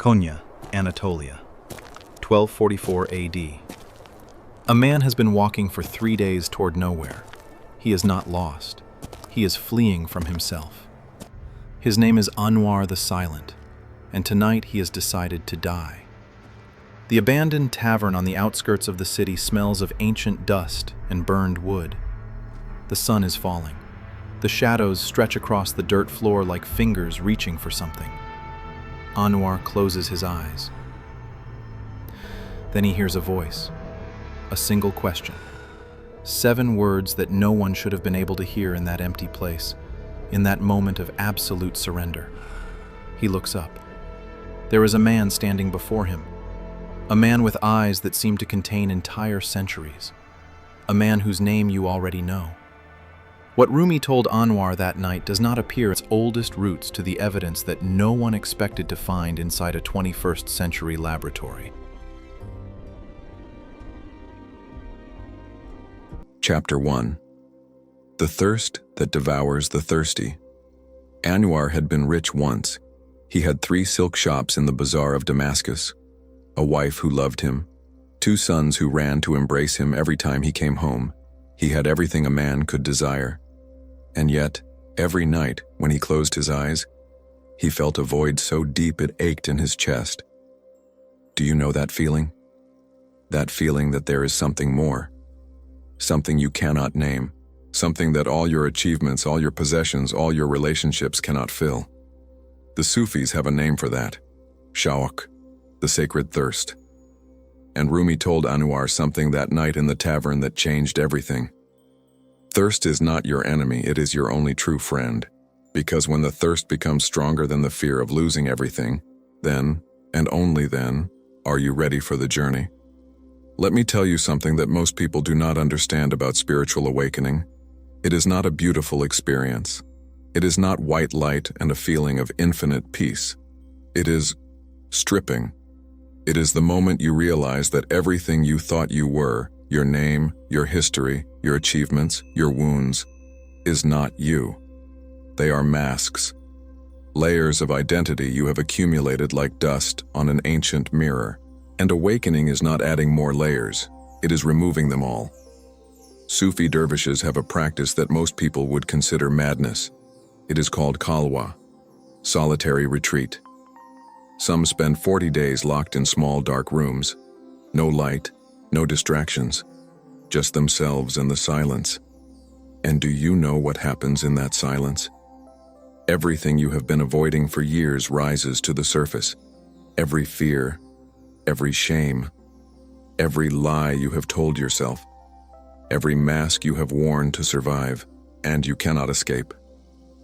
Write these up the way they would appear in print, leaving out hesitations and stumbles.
Konya, Anatolia, 1244 AD. A man has been walking for 3 days toward nowhere. He is not lost. He is fleeing from himself. His name is Anwar the Silent, and tonight he has decided to die. The abandoned tavern on the outskirts of the city smells of ancient dust and burned wood. The sun is falling. The shadows stretch across the dirt floor like fingers reaching for something. Anwar closes his eyes. Then he hears a voice, a single question. 7 words that no one should have been able to hear in that empty place, in that moment of absolute surrender. He looks up. There is a man standing before him, a man with eyes that seem to contain entire centuries, a man whose name you already know. What Rumi told Anwar that night does not appear its oldest roots to the evidence that no one expected to find inside a 21st century laboratory. Chapter 1. The Thirst That Devours the Thirsty. Anwar had been rich once. He had 3 silk shops in the bazaar of Damascus, a wife who loved him, 2 sons who ran to embrace him every time he came home. He had everything a man could desire. And yet, every night when he closed his eyes, he felt a void so deep it ached in his chest. Do you know that feeling? That feeling that there is something more. Something you cannot name. Something that all your achievements, all your possessions, all your relationships cannot fill. The Sufis have a name for that. Shawq, the sacred thirst. And Rumi told Anwar something that night in the tavern that changed everything. Thirst is not your enemy, it is your only true friend. Because when the thirst becomes stronger than the fear of losing everything, then, and only then, are you ready for the journey. Let me tell you something that most people do not understand about spiritual awakening. It is not a beautiful experience. It is not white light and a feeling of infinite peace. It is stripping. It is the moment you realize that everything you thought you were, your name, your history, your achievements, your wounds, is not you. They are masks. Layers of identity you have accumulated like dust on an ancient mirror. And awakening is not adding more layers, it is removing them all. Sufi dervishes have a practice that most people would consider madness. It is called khalwa, solitary retreat. Some spend 40 days locked in small dark rooms. No light, no distractions, just themselves and the silence. And do you know what happens in that silence? Everything you have been avoiding for years rises to the surface. Every fear, every shame, every lie you have told yourself, every mask you have worn to survive, and you cannot escape.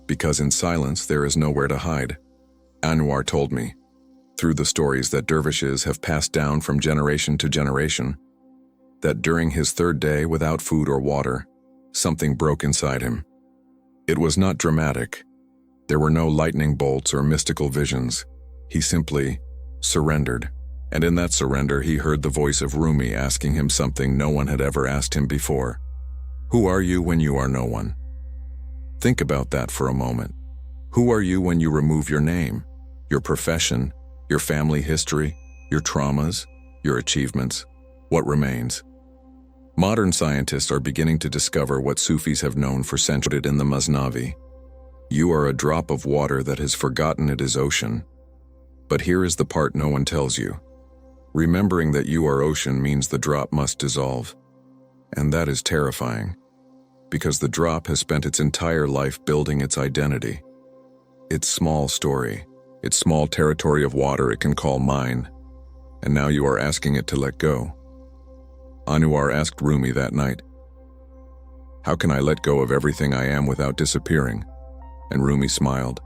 Because in silence there is nowhere to hide. Anwar told me, through the stories that dervishes have passed down from generation to generation, that during his 3rd day without food or water, something broke inside him. It was not dramatic. There were no lightning bolts or mystical visions. He simply surrendered. And in that surrender, he heard the voice of Rumi asking him something no one had ever asked him before. Who are you when you are no one? Think about that for a moment. Who are you when you remove your name, your profession, your family history, your traumas, your achievements? What remains? Modern scientists are beginning to discover what Sufis have known for centuries in the Masnavi. You are a drop of water that has forgotten it is ocean. But here is the part no one tells you. Remembering that you are ocean means the drop must dissolve. And that is terrifying, because the drop has spent its entire life building its identity. Its small story, its small territory of water it can call mine, and now you are asking it to let go. Anwar asked Rumi that night, how can I let go of everything I am without disappearing? And Rumi smiled.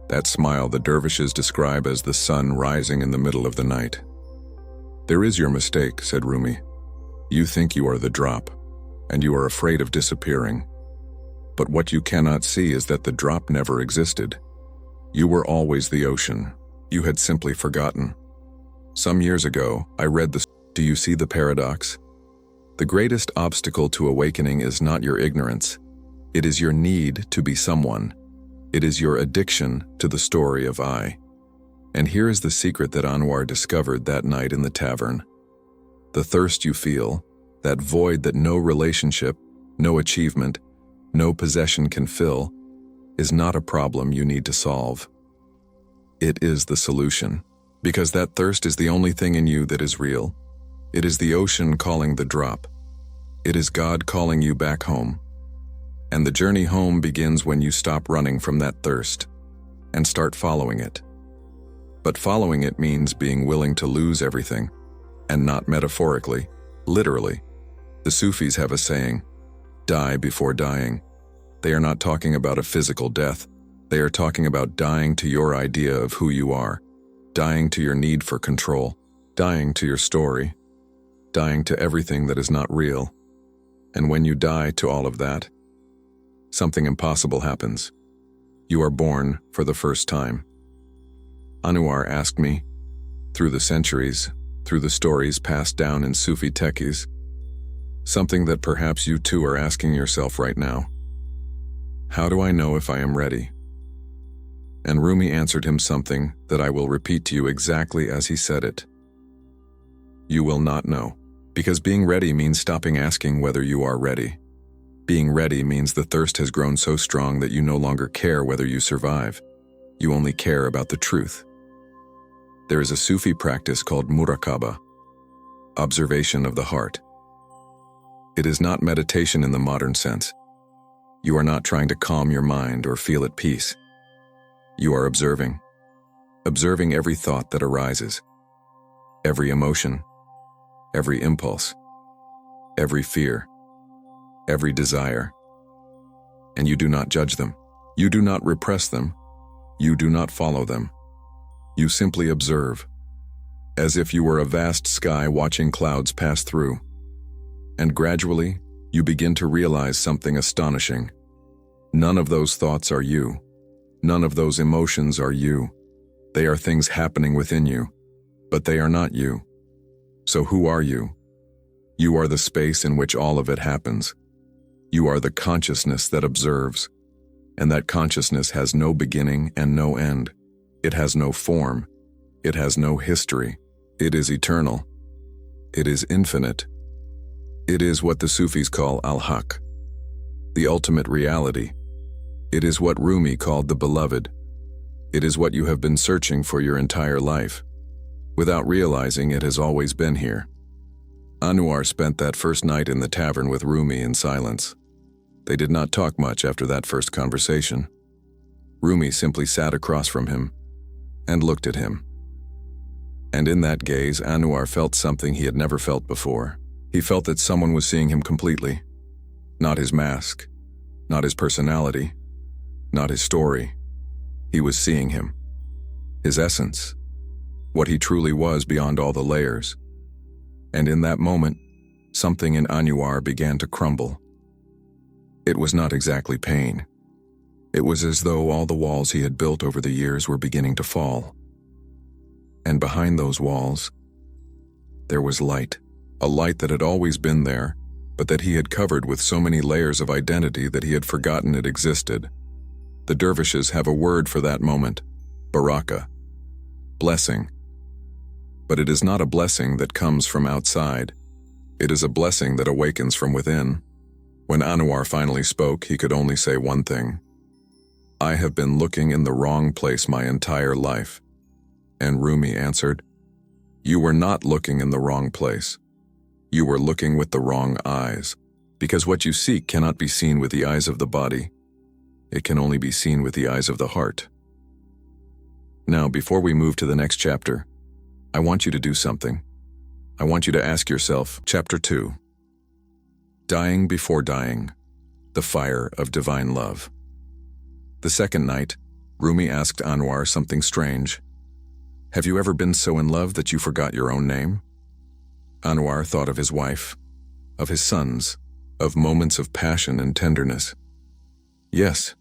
That smile the dervishes describe as the sun rising in the middle of the night. There is your mistake, said Rumi. You think you are the drop, and you are afraid of disappearing. But what you cannot see is that the drop never existed. You were always the ocean. You had simply forgotten. Some years ago, I read the... Do you see the paradox? The greatest obstacle to awakening is not your ignorance. It is your need to be someone. It is your addiction to the story of I. And here is the secret that Anwar discovered that night in the tavern. The thirst you feel, that void that no relationship, no achievement, no possession can fill, is not a problem you need to solve. It is the solution, because that thirst is the only thing in you that is real. It is the ocean calling the drop. It is God calling you back home. And the journey home begins when you stop running from that thirst and start following it. But following it means being willing to lose everything, and not metaphorically, literally. The Sufis have a saying, die before dying. They are not talking about a physical death. They are talking about dying to your idea of who you are, dying to your need for control, dying to your story, dying to everything that is not real. And when you die to all of that, something impossible happens. You are born for the first time. Anwar asked me, through the centuries, through the stories passed down in Sufi techies, something that perhaps you too are asking yourself right now. How do I know if I am ready? And Rumi answered him something that I will repeat to you exactly as he said it. You will not know, because being ready means stopping asking whether you are ready. Being ready means the thirst has grown so strong that you no longer care whether you survive. You only care about the truth. There is a Sufi practice called muraqabah, observation of the heart. It is not meditation in the modern sense. You are not trying to calm your mind or feel at peace. You are observing every thought that arises, every emotion, every impulse, every fear, every desire. And you do not judge them. You do not repress them. You do not follow them. You simply observe, as if you were a vast sky watching clouds pass through. And gradually, you begin to realize something astonishing. None of those thoughts are you. None of those emotions are you. They are things happening within you, but they are not you. So who are you? You are the space in which all of it happens. You are the consciousness that observes, and that consciousness has no beginning and no end. It has no form. It has no history. It is eternal. It is infinite. It is what the Sufis call al-haq, the ultimate reality. It is what Rumi called the beloved. It is what you have been searching for your entire life. Without realizing it has always been here. Anwar spent that first night in the tavern with Rumi in silence. They did not talk much after that first conversation. Rumi simply sat across from him and looked at him. And in that gaze, Anwar felt something he had never felt before. He felt that someone was seeing him completely. Not his mask, not his personality, not his story. He was seeing him. His essence. What he truly was beyond all the layers. And in that moment, something in Anwar began to crumble. It was not exactly pain. It was as though all the walls he had built over the years were beginning to fall. And behind those walls, there was light. A light that had always been there, but that he had covered with so many layers of identity that he had forgotten it existed. The dervishes have a word for that moment, Baqa, blessing. But it is not a blessing that comes from outside. It is a blessing that awakens from within. When Anwar finally spoke, he could only say one thing. I have been looking in the wrong place my entire life. And Rumi answered, you were not looking in the wrong place. You were looking with the wrong eyes, because what you seek cannot be seen with the eyes of the body. It can only be seen with the eyes of the heart. Now, before we move to the next chapter, I want you to do something. I want you to ask yourself, Chapter 2, Dying Before Dying, the Fire of Divine Love. The second night, Rumi asked Anwar something strange. Have you ever been so in love that you forgot your own name? Anwar thought of his wife, of his sons, of moments of passion and tenderness. Yes,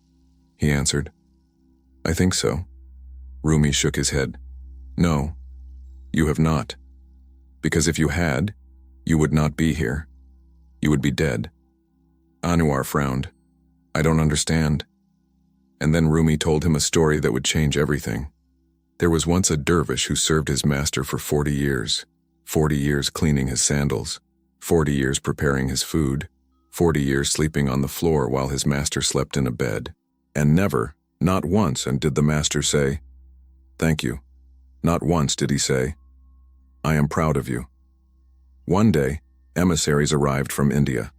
he answered. I think so. Rumi shook his head. No, you have not. Because if you had, you would not be here. You would be dead. Anwar frowned. I don't understand. And then Rumi told him a story that would change everything. There was once a dervish who served his master for 40 years. 40 years cleaning his sandals, 40 years preparing his food, 40 years sleeping on the floor while his master slept in a bed. And never, not once, and did the master say, "Thank you." Not once did he say, "I am proud of you." One day, emissaries arrived from India.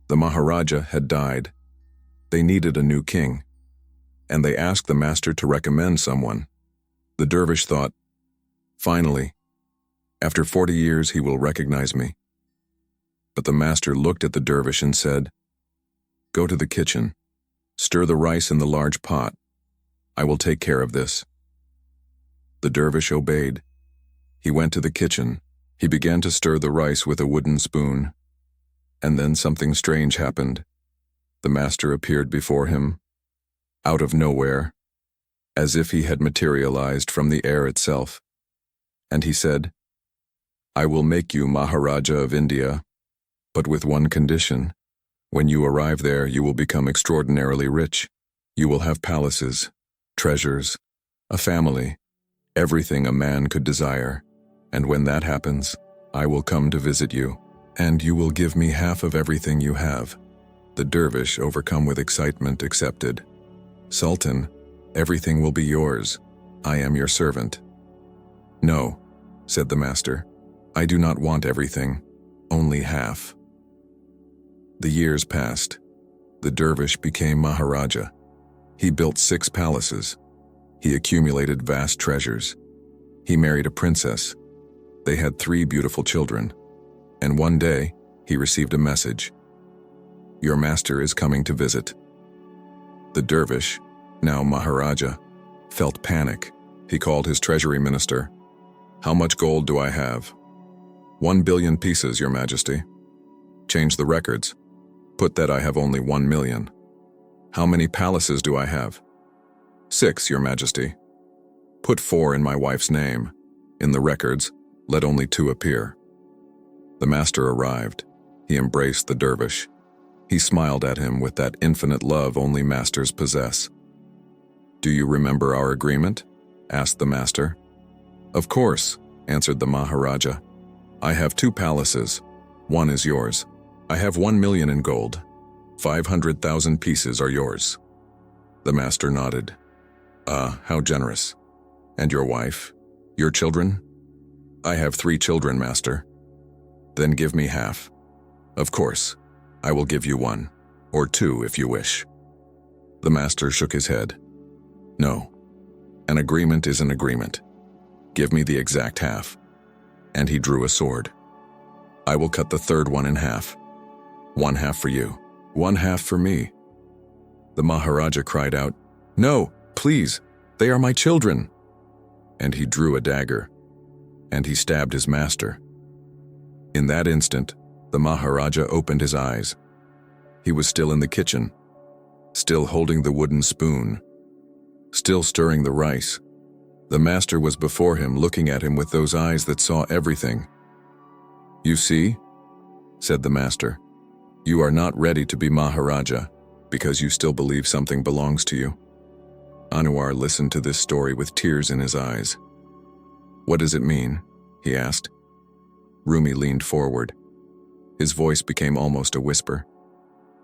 The Maharaja had died. They needed a new king, and they asked the master to recommend someone. The dervish thought, "Finally, after 40 years he will recognize me." But the master looked at the dervish and said, "Go to the kitchen, stir the rice in the large pot. I will take care of this." The dervish obeyed. He went to the kitchen. He began to stir the rice with a wooden spoon. And then something strange happened. The master appeared before him, out of nowhere, as if he had materialized from the air itself. And he said, "I will make you Maharaja of India, but with one condition. When you arrive there, you will become extraordinarily rich. You will have palaces, treasures, a family, everything a man could desire. And when that happens, I will come to visit you, and you will give me half of everything you have." The dervish, overcome with excitement, accepted. "Sultan, everything will be yours. I am your servant." "No," said the master. "I do not want everything, only half." The years passed. The dervish became Maharaja. He built 6 palaces. He accumulated vast treasures. He married a princess. They had 3 beautiful children. And one day, he received a message. "Your master is coming to visit." The dervish, now Maharaja, felt panic. He called his treasury minister. "How much gold do I have?" 1 billion pieces, Your Majesty." "Change the records. Put that I have only 1 million. "How many palaces do I have?" 6, Your Majesty." "Put 4 in my wife's name. In the records, let only 2 appear." The master arrived. He embraced the dervish. He smiled at him with that infinite love only masters possess. "Do you remember our agreement?" asked the master. "Of course," answered the Maharaja. "I have 2 palaces. One is yours. I have 1 million in gold. 500,000 pieces are yours." The master nodded. How generous. "And your wife? Your children?" "I have 3 children, master." "Then give me half." "Of course. I will give you 1, or 2 if you wish." The master shook his head. "No. An agreement is an agreement. Give me the exact half." And he drew a sword. "I will cut the 3rd one in half. 1 half for you, 1 half for me." The Maharaja cried out, "No, please, they are my children." And he drew a dagger, and he stabbed his master. In that instant, the Maharaja opened his eyes. He was still in the kitchen, still holding the wooden spoon, still stirring the rice. The master was before him, looking at him with those eyes that saw everything. "You see," said the master, "you are not ready to be Maharaja because you still believe something belongs to you." Anwar listened to this story with tears in his eyes. "What does it mean?" he asked. Rumi leaned forward. His voice became almost a whisper.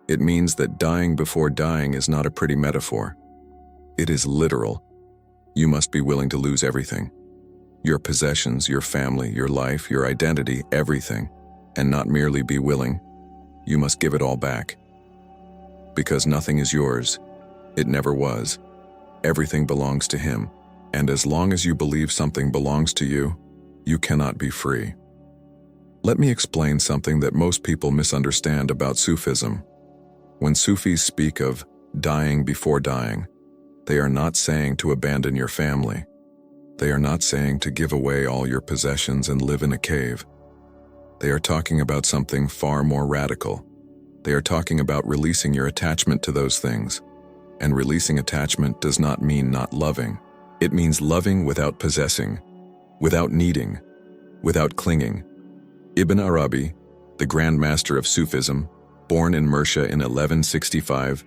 "It means that dying before dying is not a pretty metaphor. It is literal. You must be willing to lose everything. Your possessions, your family, your life, your identity, everything. And not merely be willing. You must give it all back. Because nothing is yours. It never was. Everything belongs to him. And as long as you believe something belongs to you, you cannot be free." Let me explain something that most people misunderstand about Sufism. When Sufis speak of dying before dying, they are not saying to abandon your family. They are not saying to give away all your possessions and live in a cave. They are talking about something far more radical. They are talking about releasing your attachment to those things. And releasing attachment does not mean not loving. It means loving without possessing, without needing, without clinging. Ibn Arabi, the Grand Master of Sufism, born in Mercia in 1165,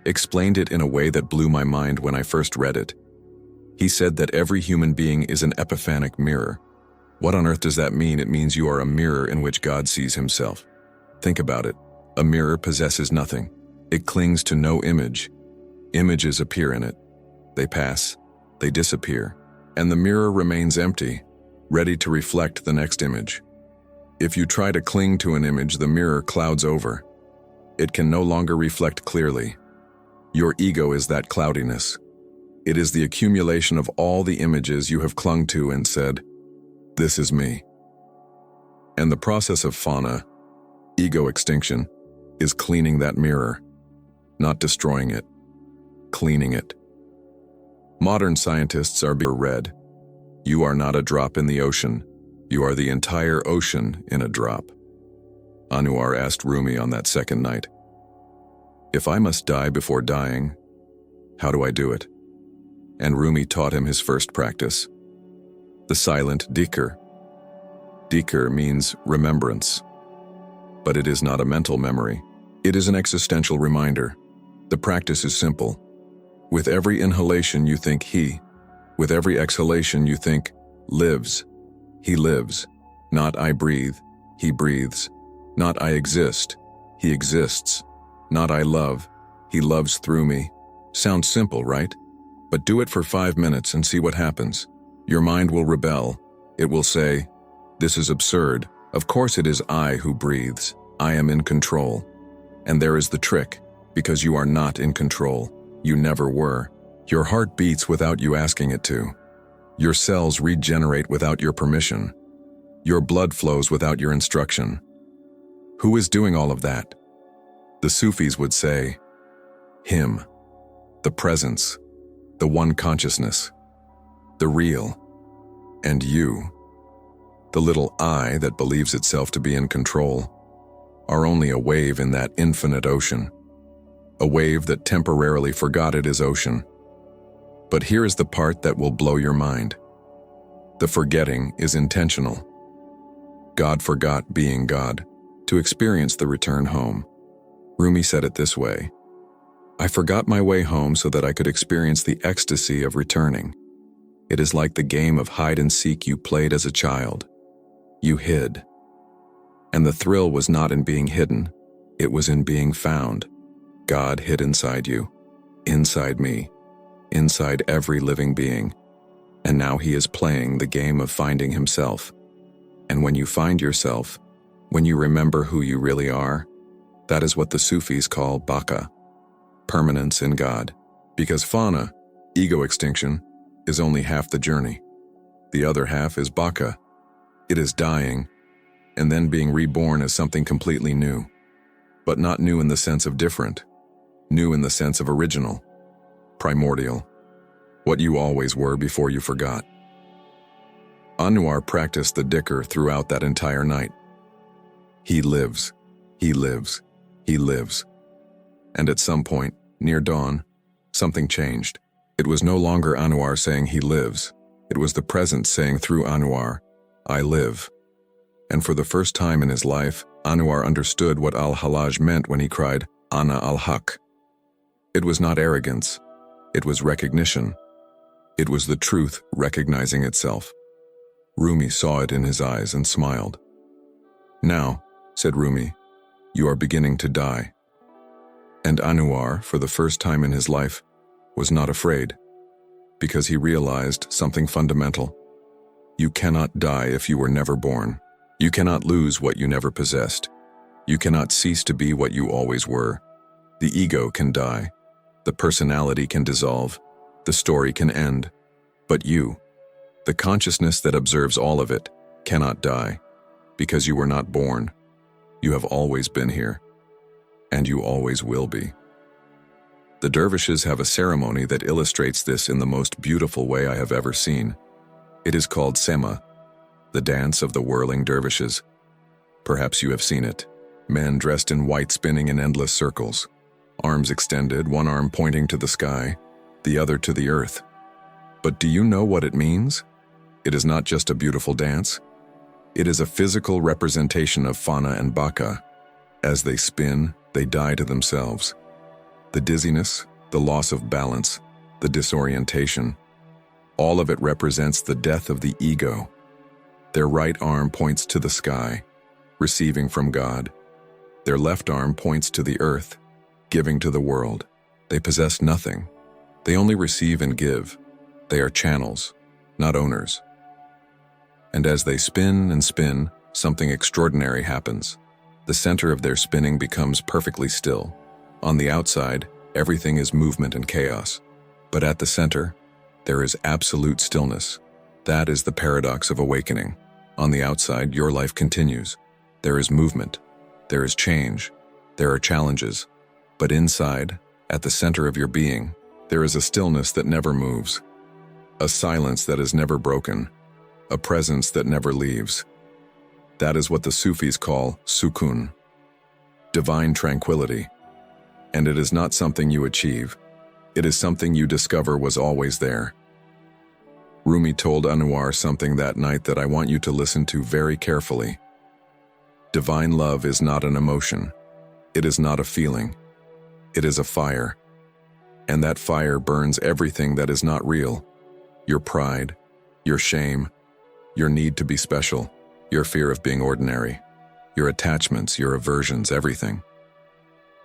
explained it in a way that blew my mind when I first read it. He said that every human being is an epiphanic mirror. What on earth does that mean? It means you are a mirror in which God sees himself. Think about it. A mirror possesses nothing. It clings to no image. Images appear in it. They pass, they disappear, and the mirror remains empty, ready to reflect the next image. If you try to cling to an image, the mirror clouds over. It can no longer reflect clearly. Your ego is that cloudiness. It is the accumulation of all the images you have clung to and said, "This is me." And the process of Fana, ego extinction, is cleaning that mirror, not destroying it, cleaning it. Modern scientists are being read. You are not a drop in the ocean. You are the entire ocean in a drop. Anwar asked Rumi on that second night, "If I must die before dying, how do I do it?" And Rumi taught him his first practice, the silent dhikr. Dhikr means remembrance, but it is not a mental memory. It is an existential reminder. The practice is simple. With every inhalation you think he. With every exhalation you think lives. He lives. Not I breathe. He breathes. Not I exist. He exists. Not I love. He loves through me. Sounds simple, right? But do it for 5 minutes and see what happens. Your mind will rebel. It will say, "This is absurd. Of course it is I who breathes. I am in control." And there is the trick, because you are not in control. You never were. Your heart beats without you asking it to. Your cells regenerate without your permission. Your blood flows without your instruction. Who is doing all of that? The Sufis would say, him, the presence, the one consciousness, the real, and you, the little I that believes itself to be in control, are only a wave in that infinite ocean, a wave that temporarily forgot it is ocean. But here is the part that will blow your mind. The forgetting is intentional. God forgot being God to experience the return home. Rumi said it this way, "I forgot my way home so that I could experience the ecstasy of returning. It is like the game of hide and seek you played as a child. You hid. And the thrill was not in being hidden, it was in being found. God hid inside you, inside me, inside every living being. And now he is playing the game of finding himself. And when you find yourself, when you remember who you really are, that is what the Sufis call Baqa, permanence in God. Because Fana, ego extinction, is only half the journey. The other half is Baqa. It is dying, and then being reborn as something completely new. But not new in the sense of different, new in the sense of original, primordial, what you always were before you forgot. Anwar practiced the dhikr throughout that entire night. He lives, he lives, he lives. And at some point, near dawn, something changed. It was no longer Anwar saying he lives. It was the presence saying through Anwar, I live. And for the first time in his life, Anwar understood what al-Halaj meant when he cried, Ana al-Haq. It was not arrogance. It was recognition. It was the truth recognizing itself. Rumi saw it in his eyes and smiled. Now, said Rumi, you are beginning to die. And Anwar, for the first time in his life, was not afraid, because he realized something fundamental. You cannot die if you were never born. You cannot lose what you never possessed. You cannot cease to be what you always were. The ego can die. The personality can dissolve. The story can end. But you, the consciousness that observes all of it, cannot die, because you were not born. You have always been here, and you always will be. The dervishes have a ceremony that illustrates this in the most beautiful way I have ever seen. It is called Sema, the dance of the whirling dervishes. Perhaps you have seen it. Men dressed in white spinning in endless circles, arms extended, one arm pointing to the sky, the other to the earth. But do you know what it means? It is not just a beautiful dance. It is a physical representation of Fana and Baqa. As they spin, they die to themselves. The dizziness, the loss of balance, the disorientation, All of it represents the death of the ego. Their right arm points to the sky, receiving from God. Their left arm points to the earth, giving to the world. They possess nothing. They only receive and give. They are channels, not owners. And as they spin and spin, something extraordinary happens. The center of their spinning becomes perfectly still. On the outside, everything is movement and chaos. But at the center, there is absolute stillness. That is the paradox of awakening. On the outside, your life continues. There is movement. There is change. There are challenges. But inside, at the center of your being, there is a stillness that never moves, a silence that is never broken, a presence that never leaves. That is what the Sufis call sukun, divine tranquility. And it is not something you achieve. It is something you discover was always there. Rumi told Anwar something that night that I want you to listen to very carefully. Divine love is not an emotion. It is not a feeling. It is a fire. And that fire burns everything that is not real. Your pride, your shame, your need to be special, your fear of being ordinary, your attachments, your aversions, everything.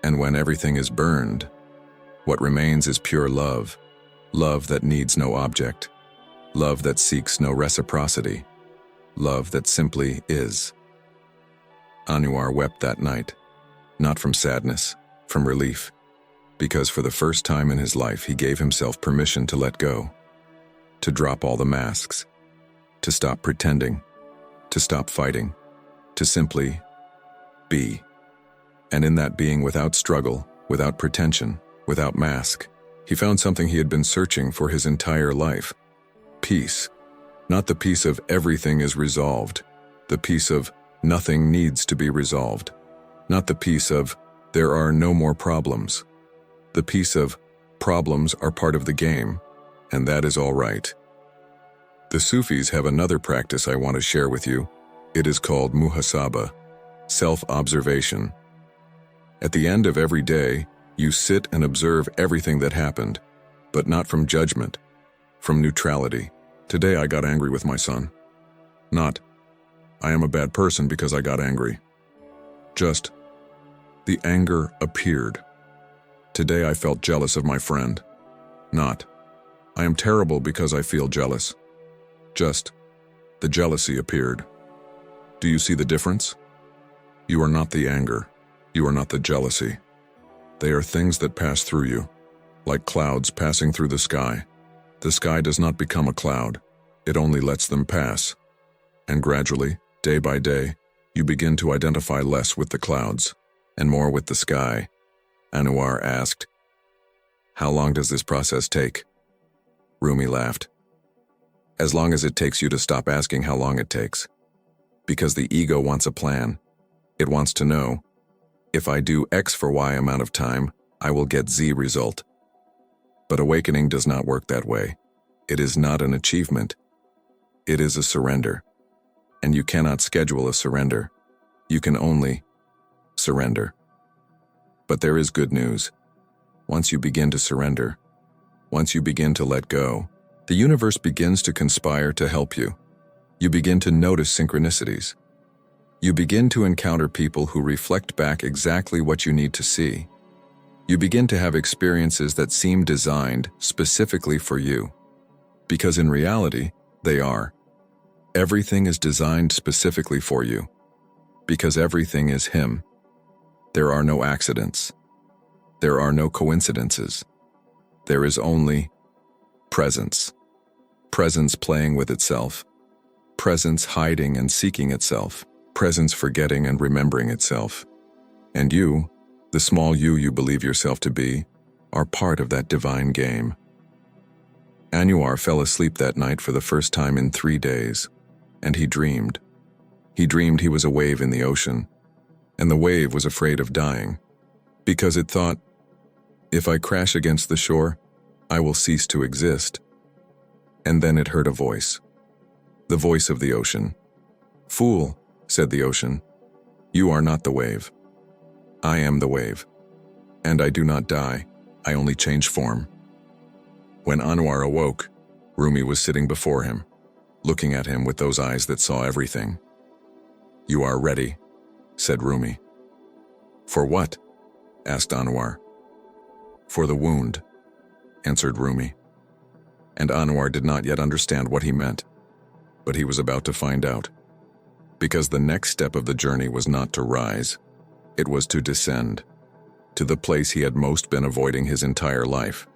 And when everything is burned, what remains is pure love, love that needs no object, love that seeks no reciprocity, love that simply is. Anwar wept that night, not from sadness, from relief, because for the first time in his life he gave himself permission to let go, to drop all the masks, to stop pretending, to stop fighting, to simply be. And in that being, without struggle, without pretension, without mask, he found something he had been searching for his entire life. Peace. Not the peace of everything is resolved, the peace of nothing needs to be resolved. Not the peace of there are no more problems. The peace of problems are part of the game, and that is all right. The Sufis have another practice I want to share with you. It is called muhasaba, self-observation. At the end of every day, you sit and observe everything that happened, but not from judgment, from neutrality. Today I got angry with my son. Not, I am a bad person because I got angry. Just, the anger appeared. Today I felt jealous of my friend. Not, I am terrible because I feel jealous. Just, the jealousy appeared. Do you see the difference? You are not the anger. You are not the jealousy. They are things that pass through you, like clouds passing through the sky. The sky does not become a cloud. It only lets them pass. And gradually, day by day, you begin to identify less with the clouds and more with the sky. Anwar asked, "How long does this process take?" Rumi laughed. "As long as it takes you to stop asking how long it takes. Because the ego wants a plan. It wants to know, if I do X for Y amount of time, I will get Z result. But awakening does not work that way. It is not an achievement. It is a surrender. And you cannot schedule a surrender. You can only surrender. But there is good news. Once you begin to surrender, once you begin to let go, the universe begins to conspire to help you. You begin to notice synchronicities. You begin to encounter people who reflect back exactly what you need to see. You begin to have experiences that seem designed specifically for you. Because in reality, they are. Everything is designed specifically for you. Because everything is Him. There are no accidents. There are no coincidences. There is only presence. Presence playing with itself. Presence hiding and seeking itself. Presence forgetting and remembering itself. And you, the small you believe yourself to be, are part of that divine game. Anwar fell asleep that night for the first time in 3 days, and he dreamed. He dreamed he was a wave in the ocean, and the wave was afraid of dying, because it thought, if I crash against the shore, I will cease to exist. And then it heard a voice, the voice of the ocean. "Fool," said the ocean, "you are not the wave. I am the wave, and I do not die, I only change form." When Anwar awoke, Rumi was sitting before him, looking at him with those eyes that saw everything. "You are ready," said Rumi. "For what?" asked Anwar. "For the wound," answered Rumi. And Anwar did not yet understand what he meant, but he was about to find out. Because the next step of the journey was not to rise, it was to descend, to the place he had most been avoiding his entire life,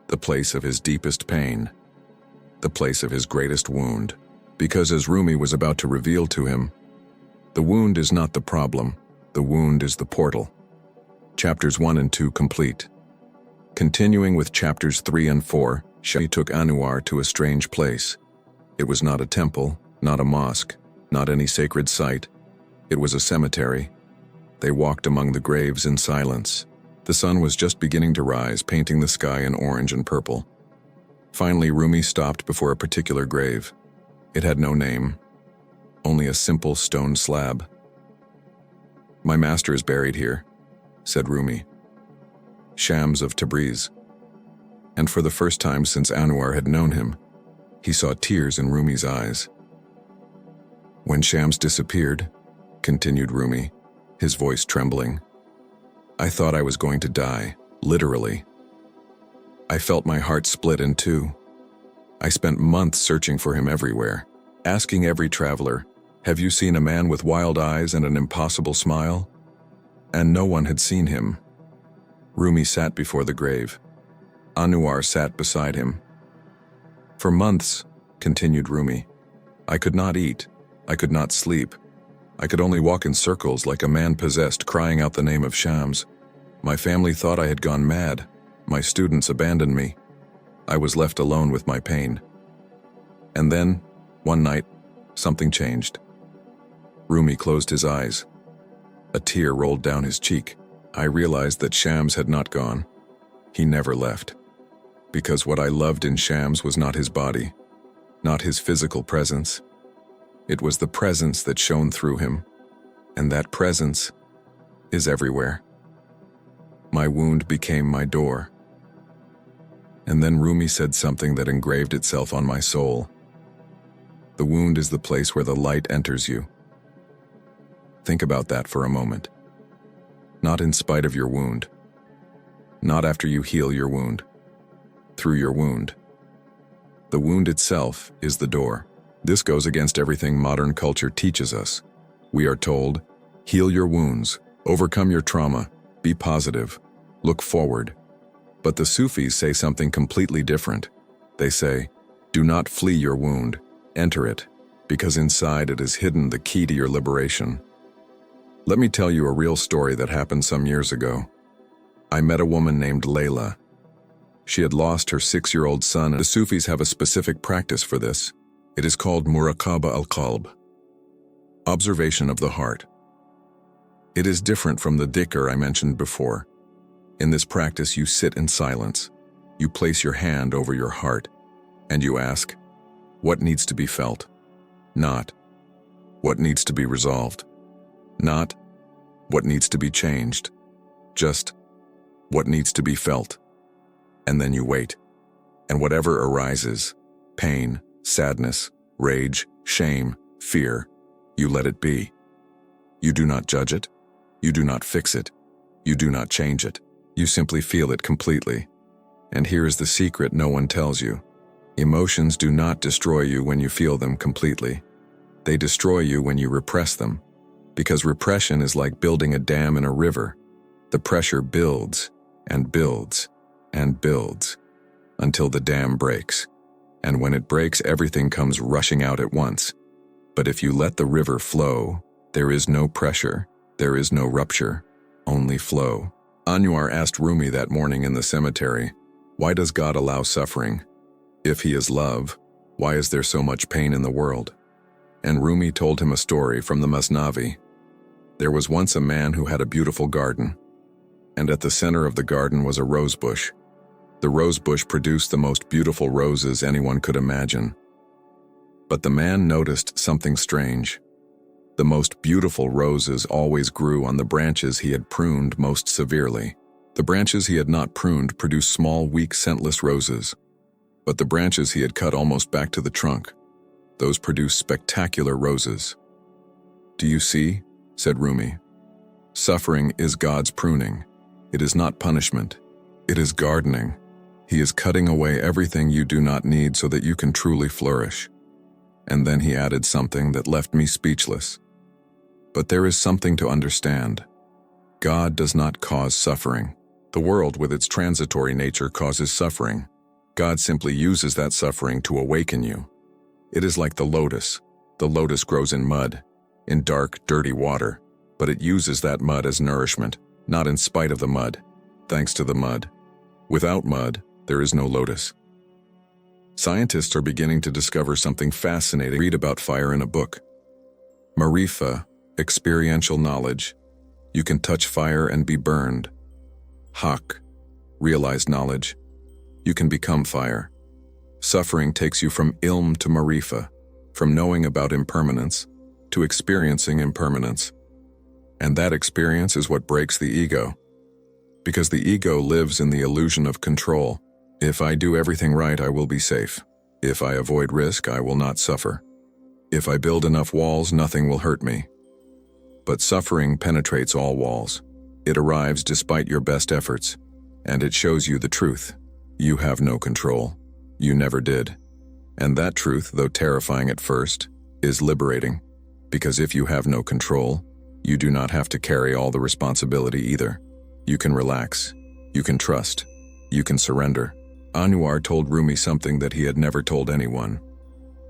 the place of his deepest pain, the place of his greatest wound. Because as Rumi was about to reveal to him, the wound is not the problem, the wound is the portal. Chapters 1 and 2 complete. Continuing with chapters 3 and 4, Chalice took Anwar to a strange place. It was not a temple, not a mosque, not any sacred site. It was a cemetery. They walked among the graves in silence. The sun was just beginning to rise, painting the sky in orange and purple. Finally, Rumi stopped before a particular grave. It had no name, only a simple stone slab. "My master is buried here," said Rumi. "Shams of Tabriz." And for the first time since Anwar had known him, he saw tears in Rumi's eyes. "When Shams disappeared," continued Rumi, his voice trembling, "I thought I was going to die, literally. I felt my heart split in two. I spent months searching for him everywhere, asking every traveler, 'Have you seen a man with wild eyes and an impossible smile?' And no one had seen him." Rumi sat before the grave. Anwar sat beside him. "For months," continued Rumi, "I could not eat, I could not sleep. I could only walk in circles like a man possessed, crying out the name of Shams. My family thought I had gone mad. My students abandoned me. I was left alone with my pain. And then, one night, something changed." Rumi closed his eyes. A tear rolled down his cheek. "I realized that Shams had not gone. He never left. Because what I loved in Shams was not his body, not his physical presence. It was the presence that shone through him, and that presence is everywhere. My wound became my door." And then Rumi said something that engraved itself on my soul. "The wound is the place where the light enters you." Think about that for a moment. Not in spite of your wound. Not after you heal your wound. Through your wound. The wound itself is the door. This goes against everything modern culture teaches us. We are told, heal your wounds, overcome your trauma, be positive, look forward. But the Sufis say something completely different. They say, do not flee your wound, enter it, because inside it is hidden the key to your liberation. Let me tell you a real story that happened some years ago. I met a woman named Layla. She had lost her 6-year-old son, and the Sufis have a specific practice for this. It is called muraqaba al-qalb, observation of the heart. It is different from the dhikr I mentioned before. In this practice, you sit in silence. You place your hand over your heart, and you ask, what needs to be felt? Not, what needs to be resolved? Not, what needs to be changed? Just, what needs to be felt? And then you wait. And whatever arises, pain, sadness, rage, shame, fear, you let it be. You do not judge it. You do not fix it. You do not change it. You simply feel it completely. And here is the secret no one tells you. Emotions do not destroy you when you feel them completely. They destroy you when you repress them. Because repression is like building a dam in a river. The pressure builds and builds and builds until the dam breaks. And when it breaks, everything comes rushing out at once. But if you let the river flow, there is no pressure, there is no rupture, only flow. Anwar asked Rumi that morning in the cemetery, why does God allow suffering? If he is love, why is there so much pain in the world? And Rumi told him a story from the Masnavi. There was once a man who had a beautiful garden, and at the center of the garden was a rose bush. The rose bush produced the most beautiful roses anyone could imagine. But the man noticed something strange. The most beautiful roses always grew on the branches he had pruned most severely. The branches he had not pruned produced small, weak, scentless roses. But the branches he had cut almost back to the trunk, those produced spectacular roses. "Do you see?" said Rumi. "Suffering is God's pruning. It is not punishment. It is gardening. He is cutting away everything you do not need so that you can truly flourish." And then he added something that left me speechless. "But there is something to understand. God does not cause suffering. The world with its transitory nature causes suffering. God simply uses that suffering to awaken you. It is like the lotus. The lotus grows in mud, in dark, dirty water, but it uses that mud as nourishment, not in spite of the mud, thanks to the mud. Without mud, there is no lotus." Scientists are beginning to discover something fascinating. Read about fire in a book. Marifa, experiential knowledge. You can touch fire and be burned. Haq, realized knowledge. You can become fire. Suffering takes you from ilm to marifa, from knowing about impermanence to experiencing impermanence. And that experience is what breaks the ego. Because the ego lives in the illusion of control. If I do everything right, I will be safe. If I avoid risk, I will not suffer. If I build enough walls, nothing will hurt me. But suffering penetrates all walls. It arrives despite your best efforts, and it shows you the truth. You have no control. You never did. And that truth, though terrifying at first, is liberating. Because if you have no control, you do not have to carry all the responsibility either. You can relax. You can trust. You can surrender. Anwar told Rumi something that he had never told anyone.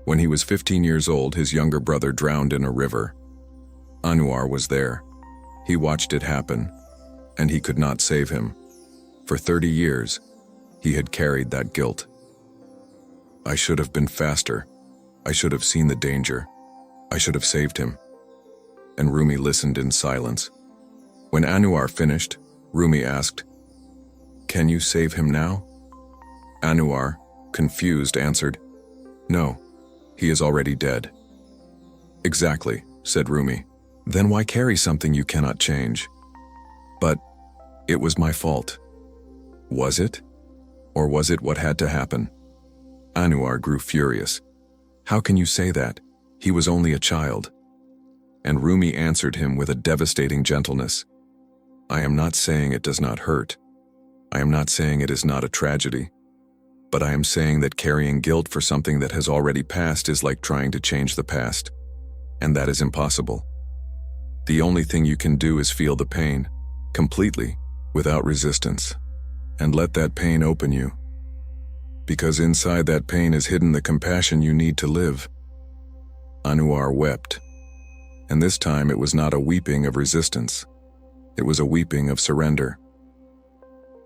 When he was 15 years old, his younger brother drowned in a river. Anwar was there. He watched it happen, and he could not save him. For 30 years, he had carried that guilt. "I should have been faster. I should have seen the danger. I should have saved him." And Rumi listened in silence. When Anwar finished, Rumi asked, "Can you save him now?" Anwar, confused, answered, "No, he is already dead." "Exactly," said Rumi. "Then why carry something you cannot change?" "But it was my fault." "Was it? Or was it what had to happen?" Anwar grew furious. "How can you say that? He was only a child." And Rumi answered him with a devastating gentleness. "I am not saying it does not hurt. I am not saying it is not a tragedy. But I am saying that carrying guilt for something that has already passed is like trying to change the past. And that is impossible. The only thing you can do is feel the pain, completely, without resistance. And let that pain open you. Because inside that pain is hidden the compassion you need to live." Anwar wept. And this time it was not a weeping of resistance. It was a weeping of surrender.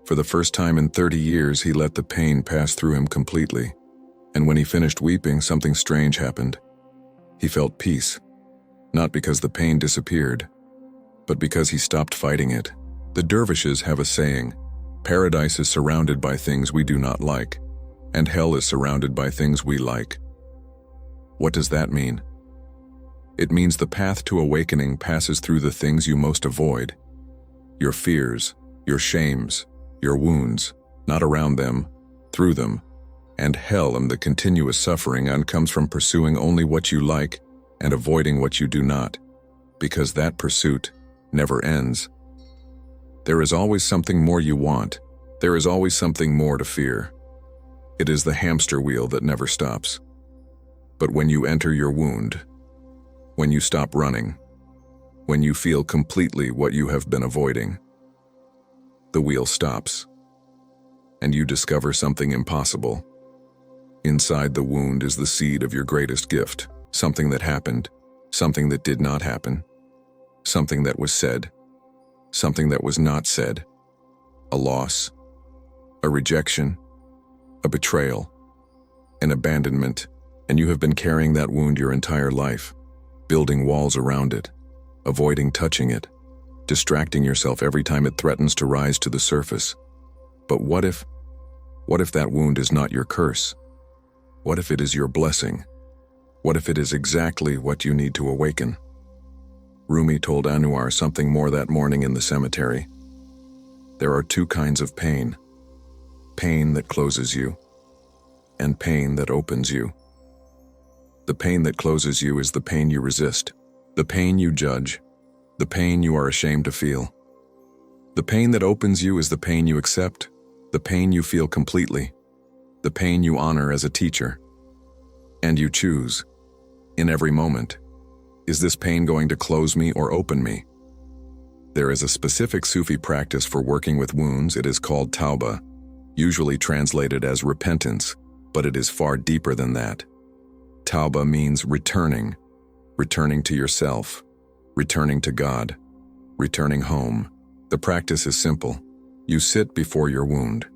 For the first time in 30 years, he let the pain pass through him completely. And when he finished weeping, something strange happened. He felt peace. Not because the pain disappeared, but because he stopped fighting it. The dervishes have a saying, "Paradise is surrounded by things we do not like, and hell is surrounded by things we like." What does that mean? It means the path to awakening passes through the things you most avoid. Your fears, your shames, your wounds, not around them, through them. And hell and the continuous suffering comes from pursuing only what you like and avoiding what you do not, because that pursuit never ends. There is always something more you want. There is always something more to fear. It is the hamster wheel that never stops. But when you enter your wound, when you stop running, when you feel completely what you have been avoiding, the wheel stops, and you discover something impossible. Inside the wound is the seed of your greatest gift, something that happened, something that did not happen, something that was said, something that was not said, a loss, a rejection, a betrayal, an abandonment, and you have been carrying that wound your entire life, building walls around it, avoiding touching it, distracting yourself every time it threatens to rise to the surface. But what if that wound is not your curse? What if it is your blessing? What if it is exactly what you need to awaken? Rumi told Anwar something more that morning in the cemetery. There are two kinds of pain. Pain that closes you, and pain that opens you. The pain that closes you is the pain you resist, the pain you judge, the pain you are ashamed to feel. The pain that opens you is the pain you accept, the pain you feel completely, the pain you honor as a teacher. And you choose, in every moment, is this pain going to close me or open me? There is a specific Sufi practice for working with wounds. It is called tawbah, usually translated as repentance, but it is far deeper than that. Tawbah means returning to yourself, returning to God, returning home. The practice is simple. You sit before your wound.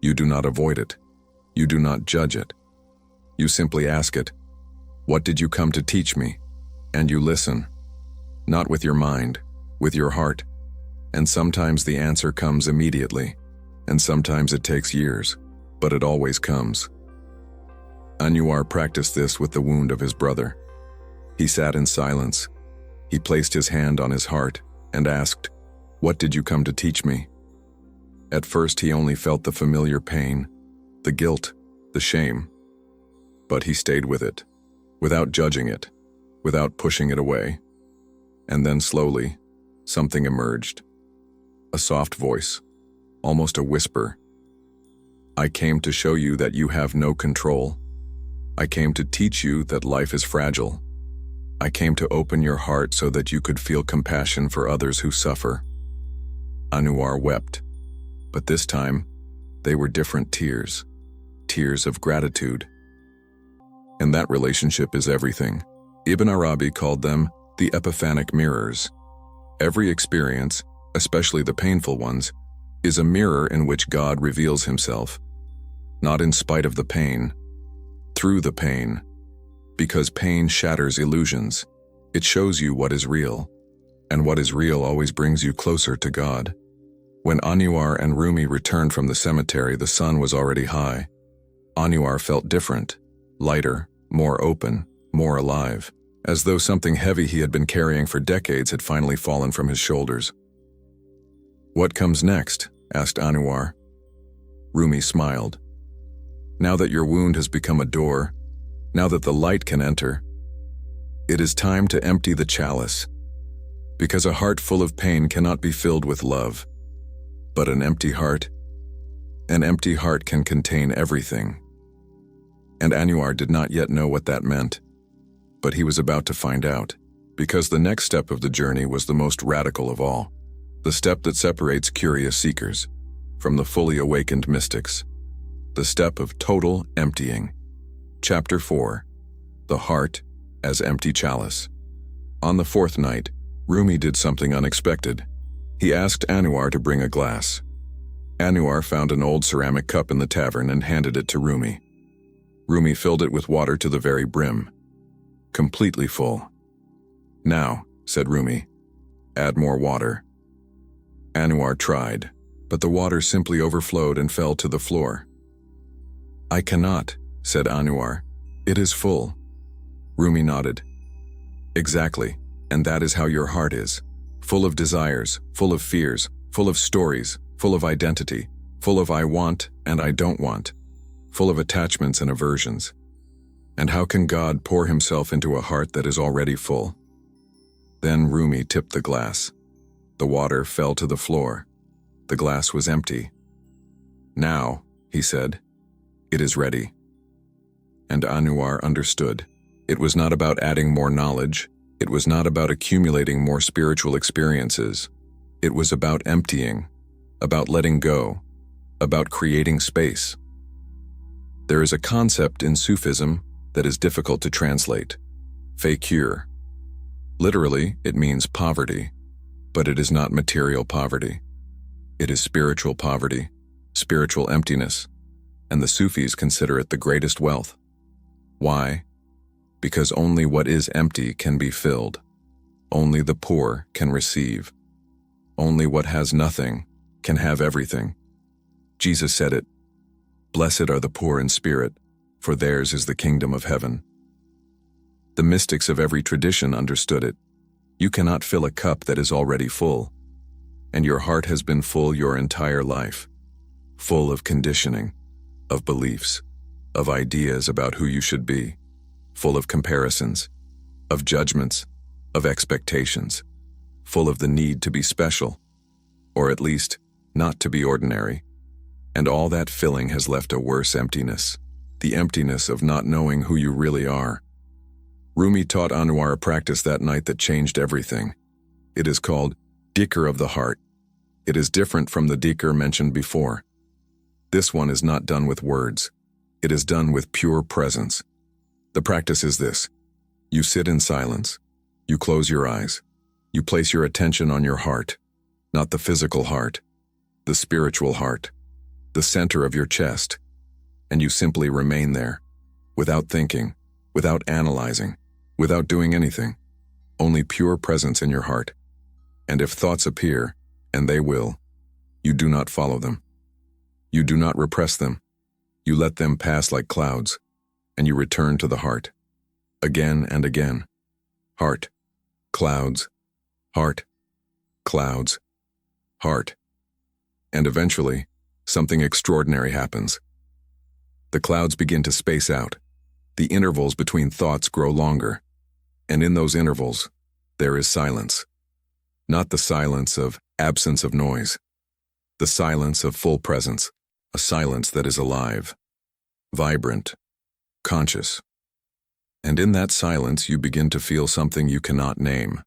You do not avoid it. You do not judge it. You simply ask it, "What did you come to teach me?" And you listen, not with your mind, with your heart. And sometimes the answer comes immediately, and sometimes it takes years, but it always comes. Anwar practiced this with the wound of his brother. He sat in silence. He placed his hand on his heart and asked, "What did you come to teach me?" At first he only felt the familiar pain, the guilt, the shame. But he stayed with it, without judging it, without pushing it away. And then slowly, something emerged. A soft voice, almost a whisper. "I came to show you that you have no control. I came to teach you that life is fragile. I came to open your heart so that you could feel compassion for others who suffer." Anwar wept, but this time, they were different tears, tears of gratitude. And that relationship is everything. Ibn Arabi called them the epiphanic mirrors. Every experience, especially the painful ones, is a mirror in which God reveals himself, not in spite of the pain, through the pain, because pain shatters illusions. It shows you what is real, and what is real always brings you closer to God. When Anwar and Rumi returned from the cemetery, the sun was already high. Anwar felt different, lighter, more open, more alive, as though something heavy he had been carrying for decades had finally fallen from his shoulders. "What comes next?" asked Anwar. Rumi smiled. "Now that your wound has become a door, now that the light can enter, it is time to empty the chalice, because a heart full of pain cannot be filled with love. But an empty heart can contain everything." And Anwar did not yet know what that meant, but he was about to find out, because the next step of the journey was the most radical of all, the step that separates curious seekers from the fully awakened mystics, the step of total emptying. Chapter 4. The Heart as Empty Chalice. On the fourth night, Rumi did something unexpected. He asked Anwar to bring a glass. Anwar found an old ceramic cup in the tavern and handed it to Rumi. Rumi filled it with water to the very brim, completely full. "Now," said Rumi, "add more water." Anwar tried, but the water simply overflowed and fell to the floor. "I cannot," said Anwar. "It is full." Rumi nodded. "Exactly, and that is how your heart is. Full of desires, full of fears, full of stories, full of identity, full of I want and I don't want, full of attachments and aversions. And how can God pour himself into a heart that is already full?" Then Rumi tipped the glass. The water fell to the floor. The glass was empty. "Now," he said, "it is ready." And Anwar understood. It was not about adding more knowledge. It was not about accumulating more spiritual experiences. It was about emptying, about letting go, about creating space. There is a concept in Sufism that is difficult to translate: fakir. Literally, it means poverty, but it is not material poverty. It is spiritual poverty, spiritual emptiness, and the Sufis consider it the greatest wealth. Why? Because only what is empty can be filled. Only the poor can receive. Only what has nothing can have everything. Jesus said it, "Blessed are the poor in spirit, for theirs is the kingdom of heaven." The mystics of every tradition understood it. You cannot fill a cup that is already full, and your heart has been full your entire life, full of conditioning, of beliefs, of ideas about who you should be, full of comparisons, of judgments, of expectations, full of the need to be special, or at least not to be ordinary. And all that filling has left a worse emptiness, the emptiness of not knowing who you really are. Rumi taught Anwar a practice that night that changed everything. It is called dhikr of the heart. It is different from the dhikr mentioned before. This one is not done with words. It is done with pure presence. The practice is this. You sit in silence. You close your eyes. You place your attention on your heart, not the physical heart, the spiritual heart, the center of your chest, and you simply remain there, without thinking, without analyzing, without doing anything, only pure presence in your heart. And if thoughts appear, and they will, you do not follow them. You do not repress them. You let them pass like clouds, and you return to the heart. Again and again. Heart, clouds, heart, clouds, heart. And eventually, something extraordinary happens. The clouds begin to space out. The intervals between thoughts grow longer. And in those intervals, there is silence. Not the silence of absence of noise. The silence of full presence. A silence that is alive, vibrant, conscious. And in that silence, you begin to feel something you cannot name.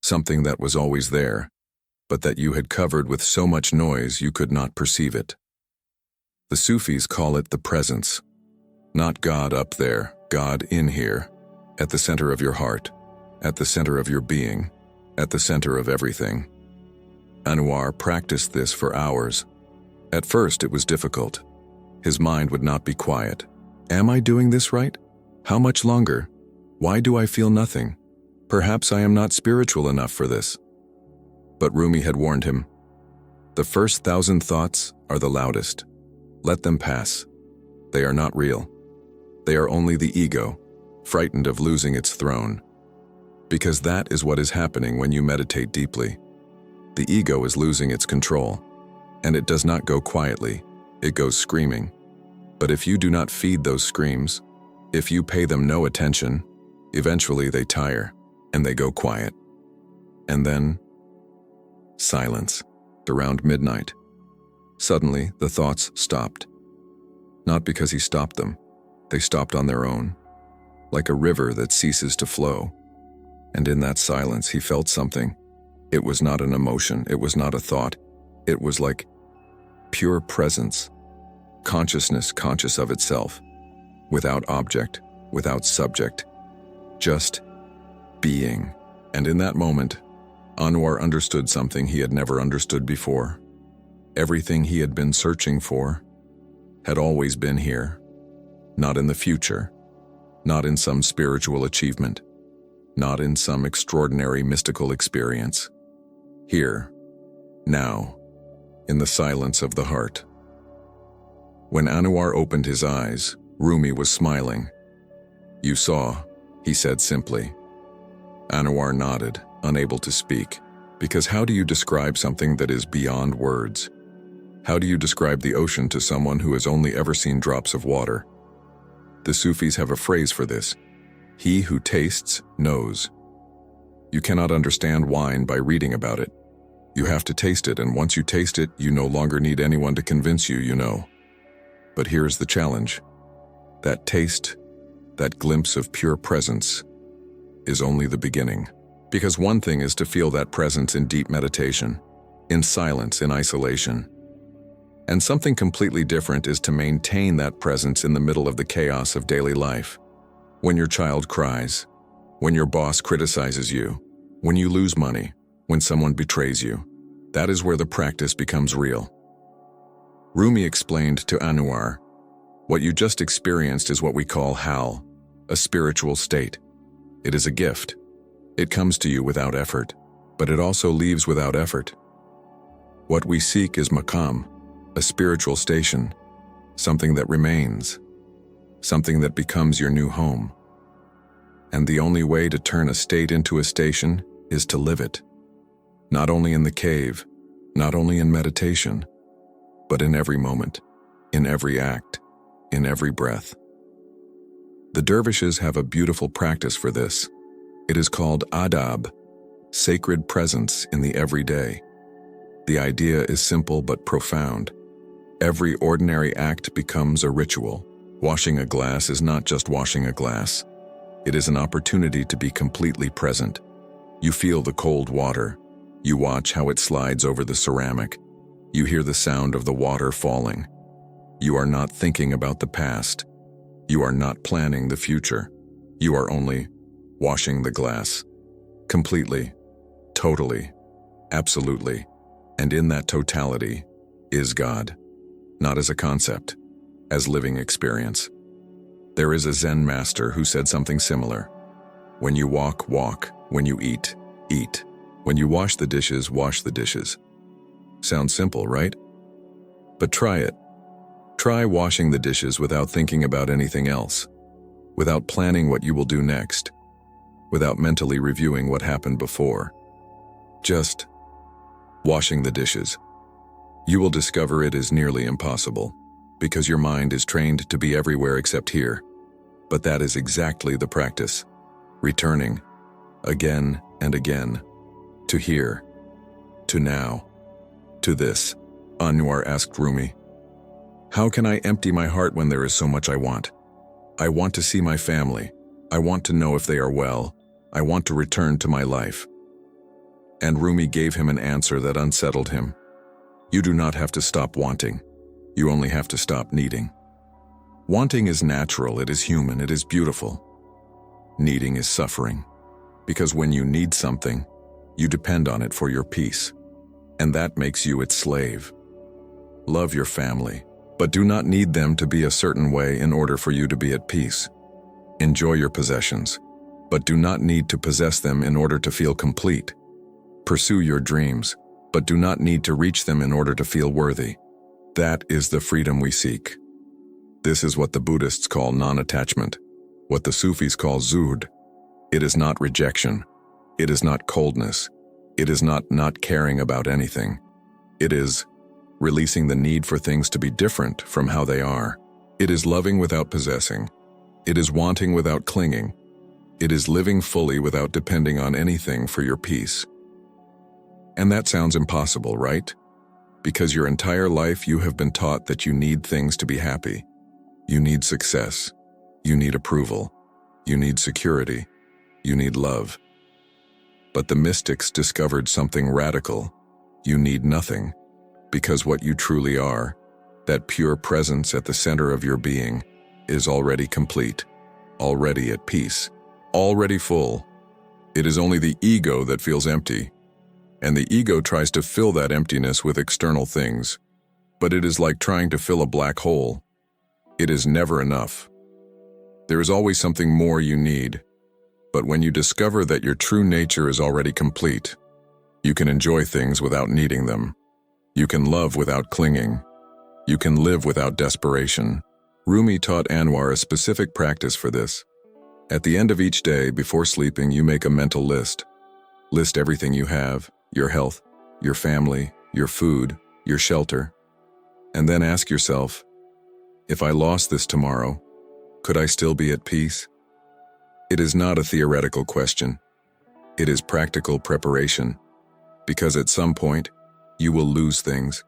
Something that was always there, but that you had covered with so much noise you could not perceive it. The Sufis call it the presence. Not God up there, God in here, at the center of your heart, at the center of your being, at the center of everything. Anwar practiced this for hours. At first it was difficult. His mind would not be quiet. Am I doing this right? How much longer? Why do I feel nothing? Perhaps I am not spiritual enough for this. But Rumi had warned him. The first 1,000 thoughts are the loudest. Let them pass. They are not real. They are only the ego, frightened of losing its throne. Because that is what is happening when you meditate deeply. The ego is losing its control. And it does not go quietly, it goes screaming. But if you do not feed those screams, if you pay them no attention, eventually they tire, and they go quiet. And then, silence, around midnight. Suddenly, the thoughts stopped. Not because he stopped them, they stopped on their own, like a river that ceases to flow. And in that silence, he felt something. It was not an emotion, it was not a thought. It was like pure presence, consciousness conscious of itself, without object, without subject, just being. And in that moment, Anwar understood something he had never understood before. Everything he had been searching for had always been here, not in the future, not in some spiritual achievement, not in some extraordinary mystical experience. Here, now, in the silence of the heart. When Anwar opened his eyes, Rumi was smiling. You saw, he said simply. Anwar nodded, unable to speak, because how do you describe something that is beyond words? How do you describe the ocean to someone who has only ever seen drops of water? The Sufis have a phrase for this. He who tastes knows. You cannot understand wine by reading about it. You have to taste it, and once you taste it, you no longer need anyone to convince you know. But here's the challenge. That taste, that glimpse of pure presence, is only the beginning. Because one thing is to feel that presence in deep meditation, in silence, in isolation. And something completely different is to maintain that presence in the middle of the chaos of daily life. When your child cries, when your boss criticizes you, when you lose money, when someone betrays you, that is where the practice becomes real. Rumi explained to Anwar, what you just experienced is what we call hal, a spiritual state. It is a gift. It comes to you without effort, but it also leaves without effort. What we seek is maqam, a spiritual station, something that remains, something that becomes your new home. And the only way to turn a state into a station is to live it. Not only in the cave, not only in meditation, but in every moment, in every act, in every breath. The dervishes have a beautiful practice for this. It is called adab, sacred presence in the everyday. The idea is simple but profound. Every ordinary act becomes a ritual. Washing a glass is not just washing a glass. It is an opportunity to be completely present. You feel the cold water. You watch how it slides over the ceramic. You hear the sound of the water falling. You are not thinking about the past. You are not planning the future. You are only washing the glass. Completely, totally, absolutely. And in that totality is God. Not as a concept, as living experience. There is a Zen master who said something similar. When you walk, walk. When you eat, eat. When you wash the dishes, wash the dishes. Sounds simple, right? But try it. Try washing the dishes without thinking about anything else, without planning what you will do next, without mentally reviewing what happened before. Just washing the dishes. You will discover it is nearly impossible, because your mind is trained to be everywhere except here. But that is exactly the practice. Returning, again and again, to here, to now, to this. Anwar asked Rumi, "How can I empty my heart when there is so much I want? I want to see my family. I want to know if they are well. I want to return to my life." And Rumi gave him an answer that unsettled him. You do not have to stop wanting. You only have to stop needing. Wanting is natural, it is human, it is beautiful. Needing is suffering. Because when you need something, you depend on it for your peace. And that makes you its slave. Love your family, but do not need them to be a certain way in order for you to be at peace. Enjoy your possessions, but do not need to possess them in order to feel complete. Pursue your dreams, but do not need to reach them in order to feel worthy. That is the freedom we seek. This is what the Buddhists call non-attachment, what the Sufis call zuhd. It is not rejection. It is not coldness. It is not caring about anything. It is releasing the need for things to be different from how they are. It is loving without possessing. It is wanting without clinging. It is living fully without depending on anything for your peace. And that sounds impossible, right? Because your entire life you have been taught that you need things to be happy. You need success. You need approval. You need security. You need love. But the mystics discovered something radical. You need nothing. Because what you truly are, that pure presence at the center of your being, is already complete, already at peace, already full. It is only the ego that feels empty. And the ego tries to fill that emptiness with external things. But it is like trying to fill a black hole. It is never enough. There is always something more you need. But when you discover that your true nature is already complete, you can enjoy things without needing them. You can love without clinging. You can live without desperation. Rumi taught Anwar a specific practice for this. At the end of each day, before sleeping, you make a mental list. List everything you have. Your health, your family, your food, your shelter. And then ask yourself, if I lost this tomorrow, could I still be at peace? It is not a theoretical question. It is practical preparation. Because at some point, you will lose things.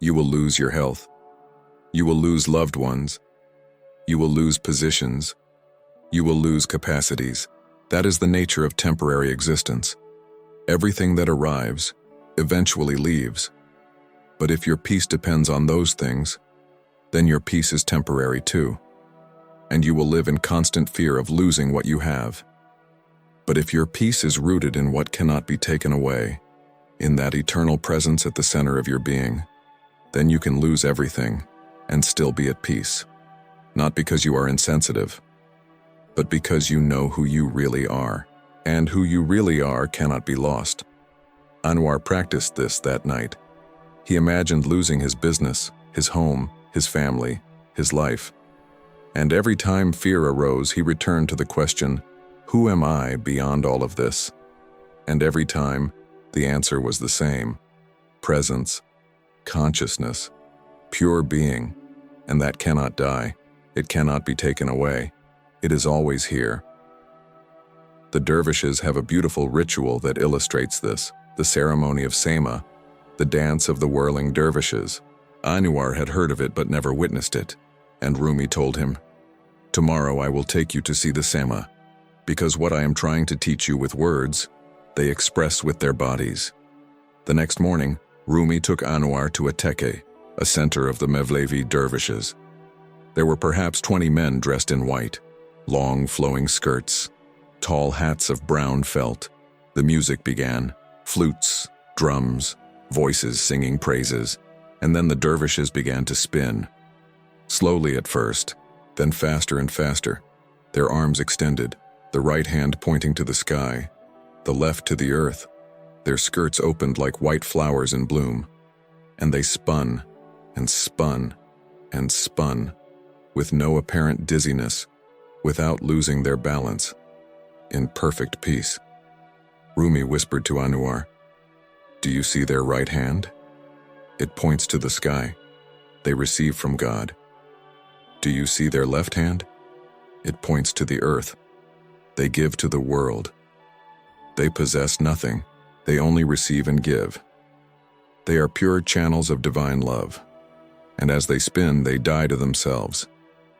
You will lose your health. You will lose loved ones. You will lose positions. You will lose capacities. That is the nature of temporary existence. Everything that arrives eventually leaves. But if your peace depends on those things, then your peace is temporary too, and you will live in constant fear of losing what you have. But if your peace is rooted in what cannot be taken away, in that eternal presence at the center of your being, then you can lose everything and still be at peace. Not because you are insensitive, but because you know who you really are. And who you really are cannot be lost. Anwar practiced this that night. He imagined losing his business, his home, his family, his life. And every time fear arose, he returned to the question, who am I beyond all of this? And every time, the answer was the same. Presence, consciousness, pure being, and that cannot die. It cannot be taken away. It is always here. The dervishes have a beautiful ritual that illustrates this, the ceremony of Sema, the dance of the whirling dervishes. Anwar had heard of it but never witnessed it, and Rumi told him, "Tomorrow I will take you to see the Sema, because what I am trying to teach you with words, they express with their bodies." The next morning, Rumi took Anwar to a tekke, a center of the Mevlevi dervishes. There were perhaps 20 men dressed in white, long flowing skirts, tall hats of brown felt. The music began, flutes, drums, voices singing praises, and then the dervishes began to spin. Slowly at first, then faster and faster, their arms extended, the right hand pointing to the sky, the left to the earth. Their skirts opened like white flowers in bloom, and they spun and spun and spun, with no apparent dizziness, without losing their balance, in perfect peace. Rumi whispered to Anwar, "Do you see their right hand? It points to the sky. They receive from God. Do you see their left hand? It points to the earth. They give to the world. They possess nothing. They only receive and give. They are pure channels of divine love. And as they spin, they die to themselves.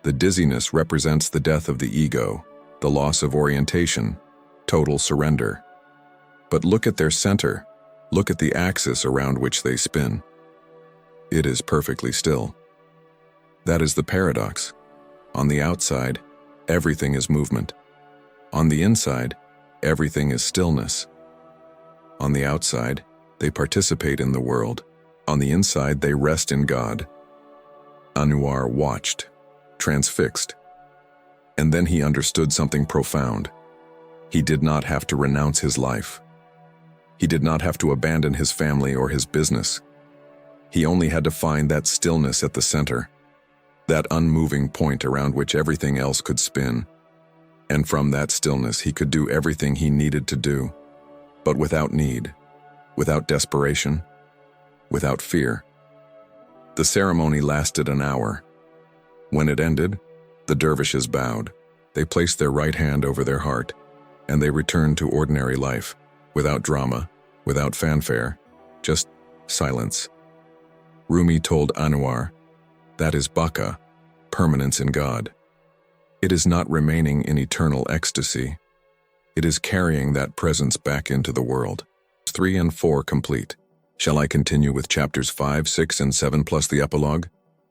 The dizziness represents the death of the ego, the loss of orientation, total surrender. But look at their center. Look at the axis around which they spin. It is perfectly still. That is the paradox. On the outside, everything is movement. On the inside, everything is stillness. On the outside, they participate in the world. On the inside, they rest in God." Anwar watched, transfixed. And then he understood something profound. He did not have to renounce his life. He did not have to abandon his family or his business. He only had to find that stillness at the center, that unmoving point around which everything else could spin. And from that stillness, he could do everything he needed to do, but without need, without desperation, without fear. The ceremony lasted an hour. When it ended, the dervishes bowed. They placed their right hand over their heart, and they returned to ordinary life, without drama, without fanfare, just silence. Rumi told Anwar, "That is Baqa, permanence in God. It is not remaining in eternal ecstasy. It is carrying that presence back into the world." 3 and 4 complete. Shall I continue with chapters 5, 6, and 7 plus the epilogue?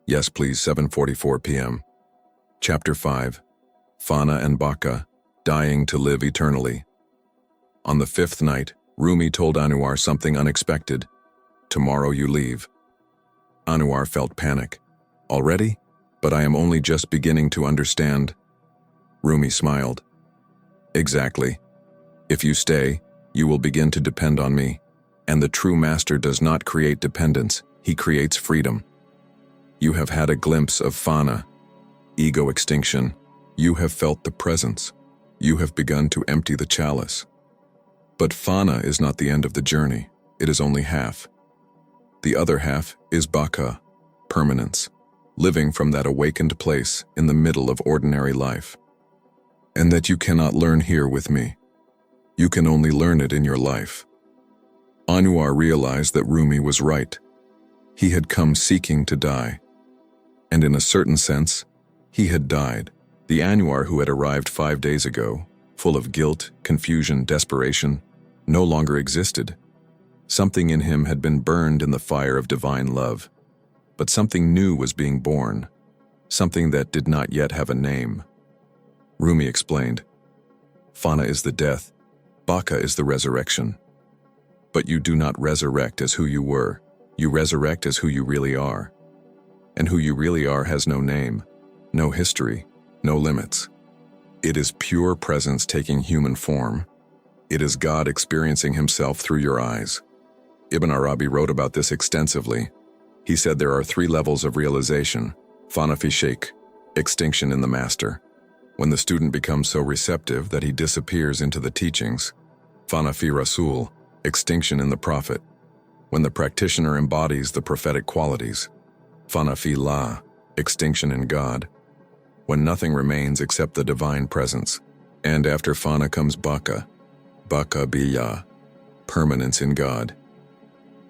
Yes, please, 7:44 p.m. Chapter 5, Fana and Baqa, dying to live eternally. On the 5th night, Rumi told Anwar something unexpected. "Tomorrow you leave." Anwar felt panic. "Already? But I am only just beginning to understand." Rumi smiled. "Exactly. If you stay, you will begin to depend on me. And the true master does not create dependence, he creates freedom. You have had a glimpse of Fana, ego extinction. You have felt the presence. You have begun to empty the chalice. But Fana is not the end of the journey. It is only half. The other half is Baqa, permanence, living from that awakened place in the middle of ordinary life. And that you cannot learn here with me. You can only learn it in your life." Anwar realized that Rumi was right. He had come seeking to die. And in a certain sense, he had died. The Anwar who had arrived 5 days ago, full of guilt, confusion, desperation, no longer existed. Something in him had been burned in the fire of divine love, but something new was being born, something that did not yet have a name. Rumi explained, "Fana is the death, Baqa is the resurrection. But you do not resurrect as who you were, you resurrect as who you really are. And who you really are has no name, no history, no limits. It is pure presence taking human form. It is God experiencing himself through your eyes." Ibn Arabi wrote about this extensively. He said there are 3 levels of realization: Fana fi Sheikh, extinction in the master, when the student becomes so receptive that he disappears into the teachings; Fana fi Rasul, extinction in the prophet, when the practitioner embodies the prophetic qualities; Fana fi La, extinction in God, when nothing remains except the divine presence. And after Fana comes Baqa, Baqa biya, permanence in God.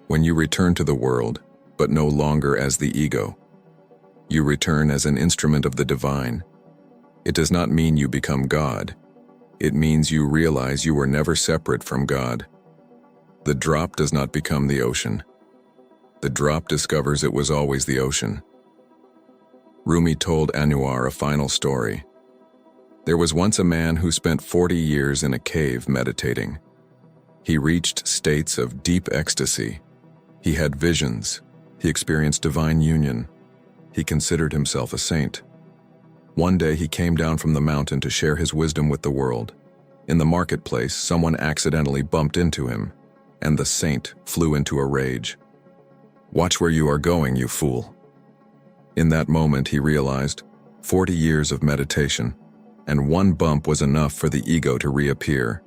When you return to the world, but no longer as the ego, you return as an instrument of the divine. It does not mean you become God. It means you realize you were never separate from God. The drop does not become the ocean. The drop discovers it was always the ocean. Rumi told Anwar a final story. There was once a man who spent 40 years in a cave meditating. He reached states of deep ecstasy. He had visions. He experienced divine union. He considered himself a saint. One day he came down from the mountain to share his wisdom with the world. In the marketplace, someone accidentally bumped into him, and the saint flew into a rage. "Watch where you are going, you fool." In that moment he realized 40 years of meditation, and one bump was enough for the ego to reappear.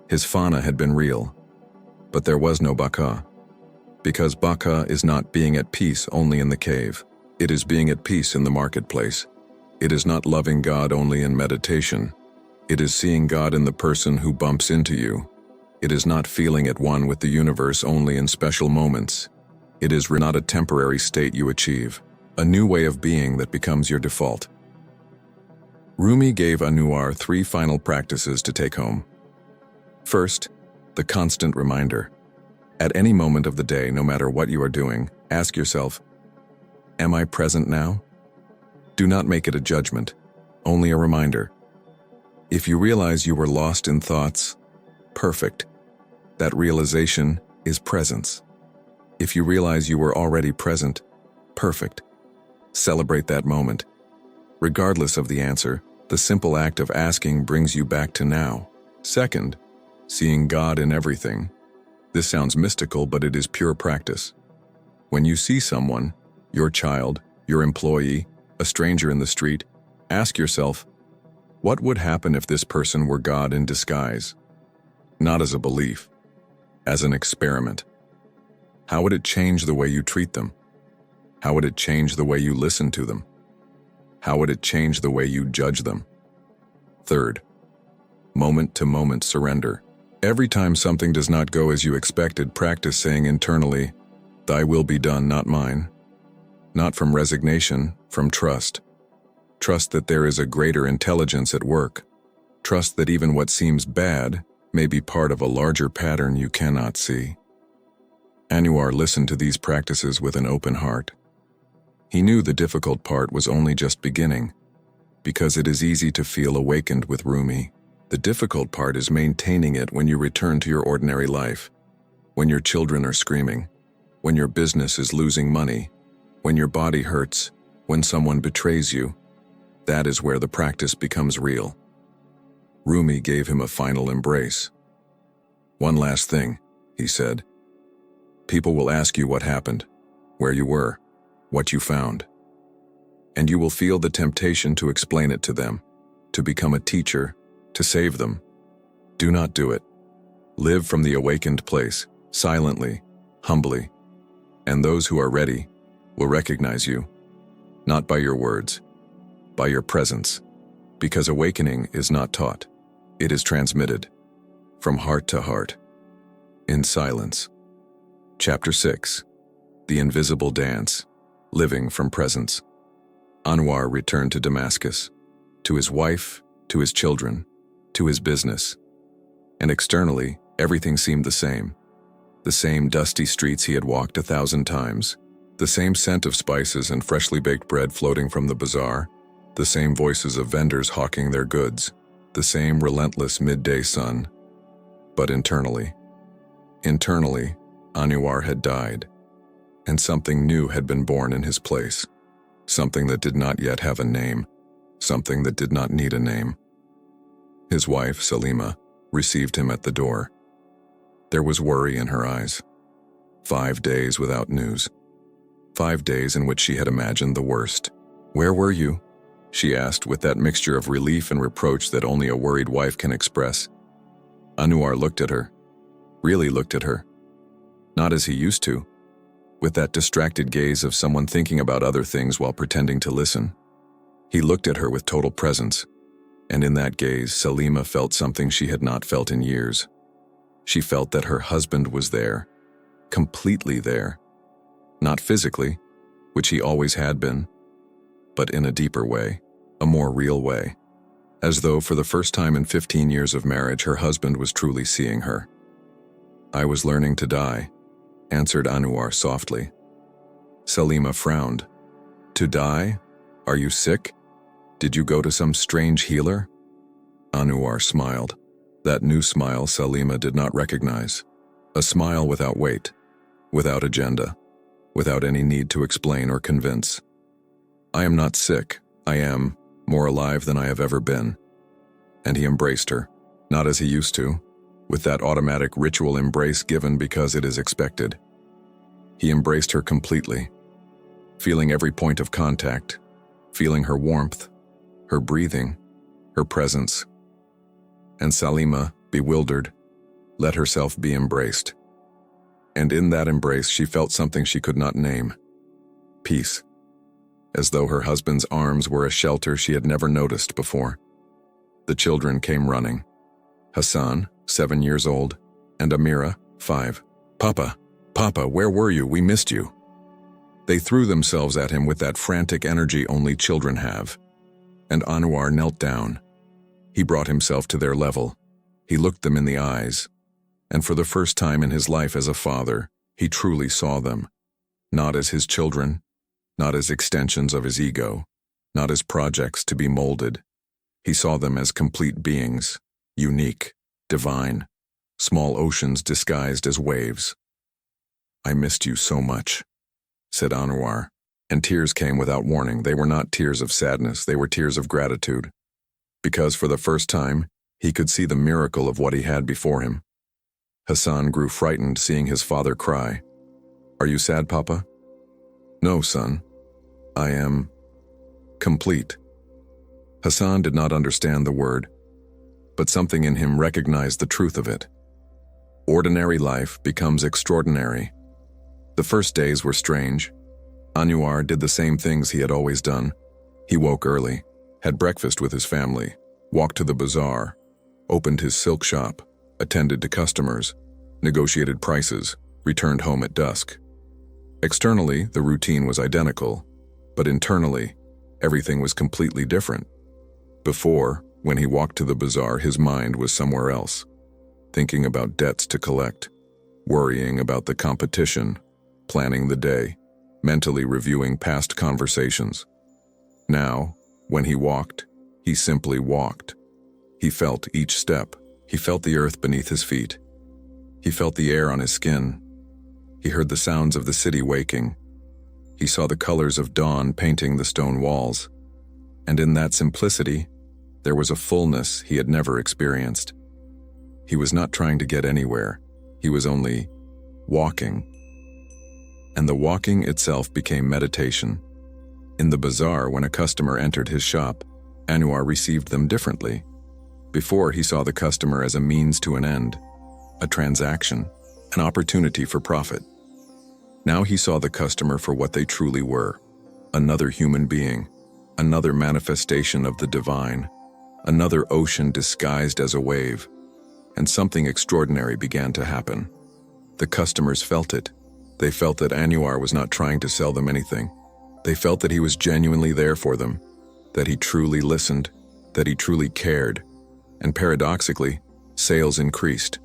His Fana had been real, but there was no Baqa. Because Baqa is not being at peace only in the cave. It is being at peace in the marketplace. It is not loving God only in meditation. It is seeing God in the person who bumps into you. It is not feeling at one with the universe only in special moments. It is not a temporary state you achieve, a new way of being that becomes your default. Rumi gave Anwar 3 final practices to take home. First, the constant reminder. At any moment of the day, no matter what you are doing, ask yourself, am I present now? Do not make it a judgment, only a reminder. If you realize you were lost in thoughts, perfect. That realization is presence. If you realize you were already present, perfect. Celebrate that moment. Regardless of the answer, the simple act of asking brings you back to now. Second, seeing God in everything. This sounds mystical, but it is pure practice. When you see someone, your child, your employee, a stranger in the street, ask yourself, what would happen if this person were God in disguise? Not as a belief, as an experiment. How would it change the way you treat them? How would it change the way you listen to them? How would it change the way you judge them? Third, moment-to-moment surrender. Every time something does not go as you expected, practice saying internally, "Thy will be done, not mine." Not from resignation, from trust. Trust that there is a greater intelligence at work. Trust that even what seems bad may be part of a larger pattern you cannot see. Anwar listened to these practices with an open heart. He knew the difficult part was only just beginning, because it is easy to feel awakened with Rumi. The difficult part is maintaining it when you return to your ordinary life, when your children are screaming, when your business is losing money, when your body hurts, when someone betrays you. That is where the practice becomes real. Rumi gave him a final embrace. "One last thing," he said. "People will ask you what happened, where you were, what you found. And you will feel the temptation to explain it to them, to become a teacher, to save them. Do not do it. Live from the awakened place, silently, humbly, and those who are ready will recognize you, not by your words, by your presence, because awakening is not taught. It is transmitted, from heart to heart, in silence." Chapter 6. The Invisible Dance, Living from Presence. Anwar returned to Damascus, to his wife, to his children, to his business. And externally, everything seemed the same. The same dusty streets he had walked 1,000 times, the same scent of spices and freshly baked bread floating from the bazaar, the same voices of vendors hawking their goods, the same relentless midday sun. But internally, Anwar had died, and something new had been born in his place, something that did not yet have a name, something that did not need a name. His wife, Salima, received him at the door. There was worry in her eyes. 5 days without news. 5 days in which she had imagined the worst. "Where were you?" she asked with that mixture of relief and reproach that only a worried wife can express. Anwar looked at her, really looked at her. Not as he used to, with that distracted gaze of someone thinking about other things while pretending to listen. He looked at her with total presence, and in that gaze, Salima felt something she had not felt in years. She felt that her husband was there, completely there. Not physically, which he always had been, but in a deeper way, a more real way. As though for the first time in 15 years of marriage, her husband was truly seeing her. "I was learning to die," answered Anwar softly. Salima frowned. "To die? Are you sick? Did you go to some strange healer?" Anwar smiled. That new smile Salima did not recognize. A smile without weight, without agenda, without any need to explain or convince. "I am not sick. I am more alive than I have ever been." And he embraced her, not as he used to, with that automatic ritual embrace given because it is expected. He embraced her completely, feeling every point of contact, feeling her warmth, her breathing, her presence. And Salima, bewildered, let herself be embraced. And in that embrace she felt something she could not name. Peace. As though her husband's arms were a shelter she had never noticed before. The children came running. Hassan, 7 years old, and Amira, 5. "Papa, Papa, where were you? We missed you." They threw themselves at him with that frantic energy only children have. And Anwar knelt down. He brought himself to their level. He looked them in the eyes. And for the first time in his life as a father, he truly saw them. Not as his children, not as extensions of his ego, not as projects to be molded. He saw them as complete beings, unique, divine, small oceans disguised as waves. "I missed you so much," said Anwar, and tears came without warning. They were not tears of sadness, they were tears of gratitude. Because for the first time, he could see the miracle of what he had before him. Hassan grew frightened seeing his father cry. "Are you sad, Papa?" "No, son. I am complete." Hassan did not understand the word, but something in him recognized the truth of it. Ordinary life becomes extraordinary. The first days were strange. Anwar did the same things he had always done. He woke early, had breakfast with his family, walked to the bazaar, opened his silk shop, attended to customers, negotiated prices, returned home at dusk. Externally, the routine was identical, but internally, everything was completely different. Before, when he walked to the bazaar, his mind was somewhere else, thinking about debts to collect, worrying about the competition, planning the day, mentally reviewing past conversations. Now, when he walked, he simply walked. He felt each step. He felt the earth beneath his feet. He felt the air on his skin. He heard the sounds of the city waking. He saw the colors of dawn painting the stone walls. And in that simplicity, there was a fullness he had never experienced. He was not trying to get anywhere. He was only walking. And the walking itself became meditation. In the bazaar, when a customer entered his shop, Anwar received them differently. Before, he saw the customer as a means to an end, a transaction, an opportunity for profit. Now he saw the customer for what they truly were, another human being, another manifestation of the divine, another ocean disguised as a wave. And something extraordinary began to happen. The customers felt it. They felt that Anwar was not trying to sell them anything. They felt that he was genuinely there for them, that he truly listened, that he truly cared. And paradoxically, sales increased.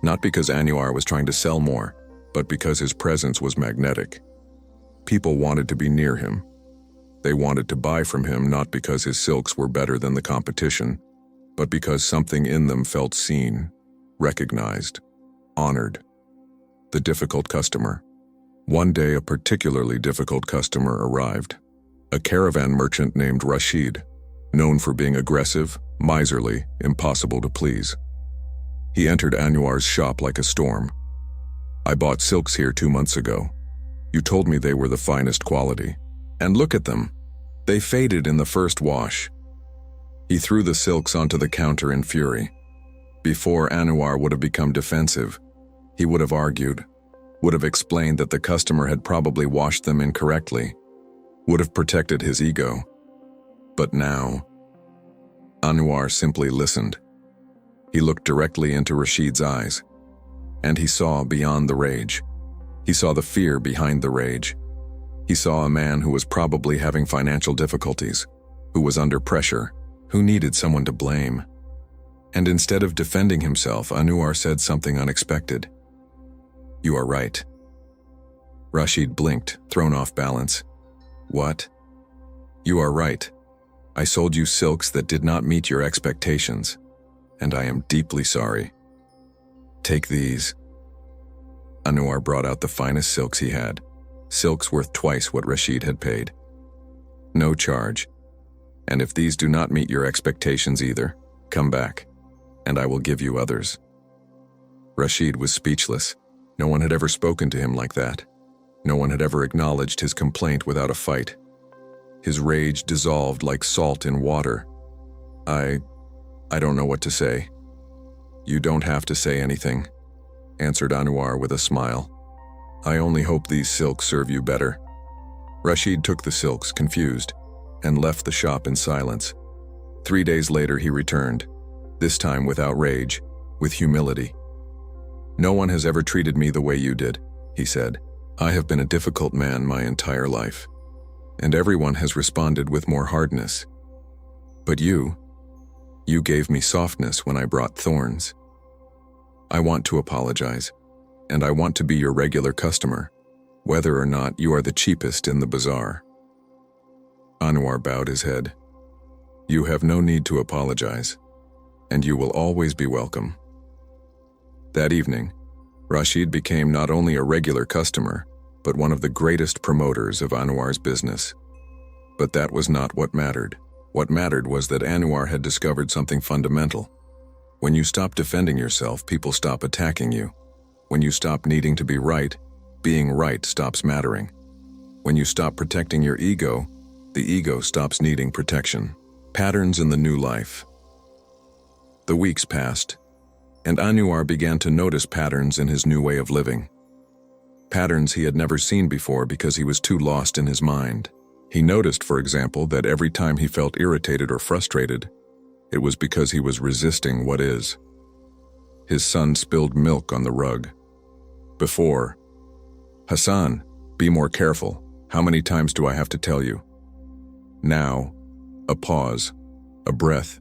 Not because Anwar was trying to sell more, but because his presence was magnetic. People wanted to be near him. They wanted to buy from him not because his silks were better than the competition, but because something in them felt seen, recognized, honored. The difficult customer. One day, a particularly difficult customer arrived. A caravan merchant named Rashid, known for being aggressive, miserly, impossible to please. He entered Anwar's shop like a storm. "I bought silks here 2 months ago. You told me they were the finest quality. And look at them. They faded in the first wash." He threw the silks onto the counter in fury. Before Anwar would have become defensive, he would have argued, would have explained that the customer had probably washed them incorrectly, would have protected his ego. But now, Anwar simply listened. He looked directly into Rashid's eyes, and he saw beyond the rage. He saw the fear behind the rage. He saw a man who was probably having financial difficulties, who was under pressure, who needed someone to blame. And instead of defending himself, Anwar said something unexpected. "You are right." Rashid blinked, thrown off balance. "What?" "You are right. I sold you silks that did not meet your expectations, and I am deeply sorry. Take these." Anwar brought out the finest silks he had, silks worth twice what Rashid had paid. "No charge. And if these do not meet your expectations either, come back, and I will give you others." Rashid was speechless. No one had ever spoken to him like that. No one had ever acknowledged his complaint without a fight. His rage dissolved like salt in water. I don't know what to say." "You don't have to say anything," answered Anwar with a smile. "I only hope these silks serve you better." Rashid took the silks, confused, and left the shop in silence. 3 days later he returned, this time without rage, with humility. "No one has ever treated me the way you did," he said. "I have been a difficult man my entire life, and everyone has responded with more hardness. But you gave me softness when I brought thorns. I want to apologize, and I want to be your regular customer, whether or not you are the cheapest in the bazaar." Anwar bowed his head. "You have no need to apologize, and you will always be welcome." That evening, Rashid became not only a regular customer, but one of the greatest promoters of Anwar's business. But that was not what mattered. What mattered was that Anwar had discovered something fundamental. When you stop defending yourself, people stop attacking you. When you stop needing to be right, being right stops mattering. When you stop protecting your ego, the ego stops needing protection. Patterns in the new life. The weeks passed, and Anwar began to notice patterns in his new way of living. Patterns he had never seen before because he was too lost in his mind. He noticed, for example, that every time he felt irritated or frustrated, it was because he was resisting what is. His son spilled milk on the rug. Before, "Hassan, be more careful. How many times do I have to tell you?" Now, a pause, a breath,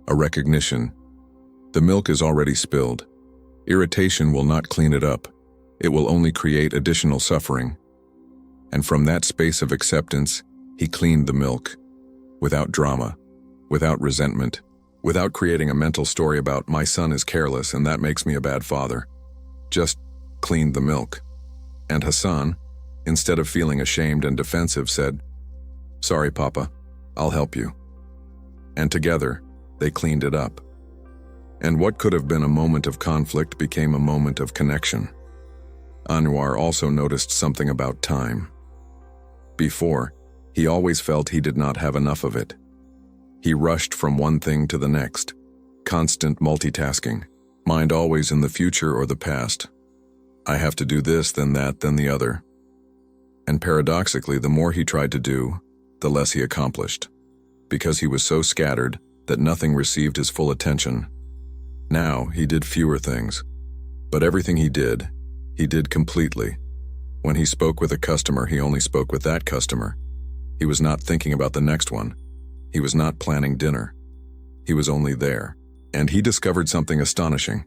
a recognition. The milk is already spilled. Irritation will not clean it up. It will only create additional suffering. And from that space of acceptance, he cleaned the milk, without drama, without resentment, without creating a mental story about "my son is careless and that makes me a bad father." Just cleaned the milk. And Hassan, instead of feeling ashamed and defensive, said, "Sorry, Papa, I'll help you." And together, they cleaned it up. And what could have been a moment of conflict became a moment of connection. Anwar also noticed something about time. Before, he always felt he did not have enough of it. He rushed from one thing to the next, constant multitasking, mind always in the future or the past. I have to do this, then that, then the other. And paradoxically, the more he tried to do, the less he accomplished, because he was so scattered that nothing received his full attention. Now he did fewer things, but everything he did completely. When he spoke with a customer, he only spoke with that customer. He was not thinking about the next one. He was not planning dinner. He was only there. And he discovered something astonishing.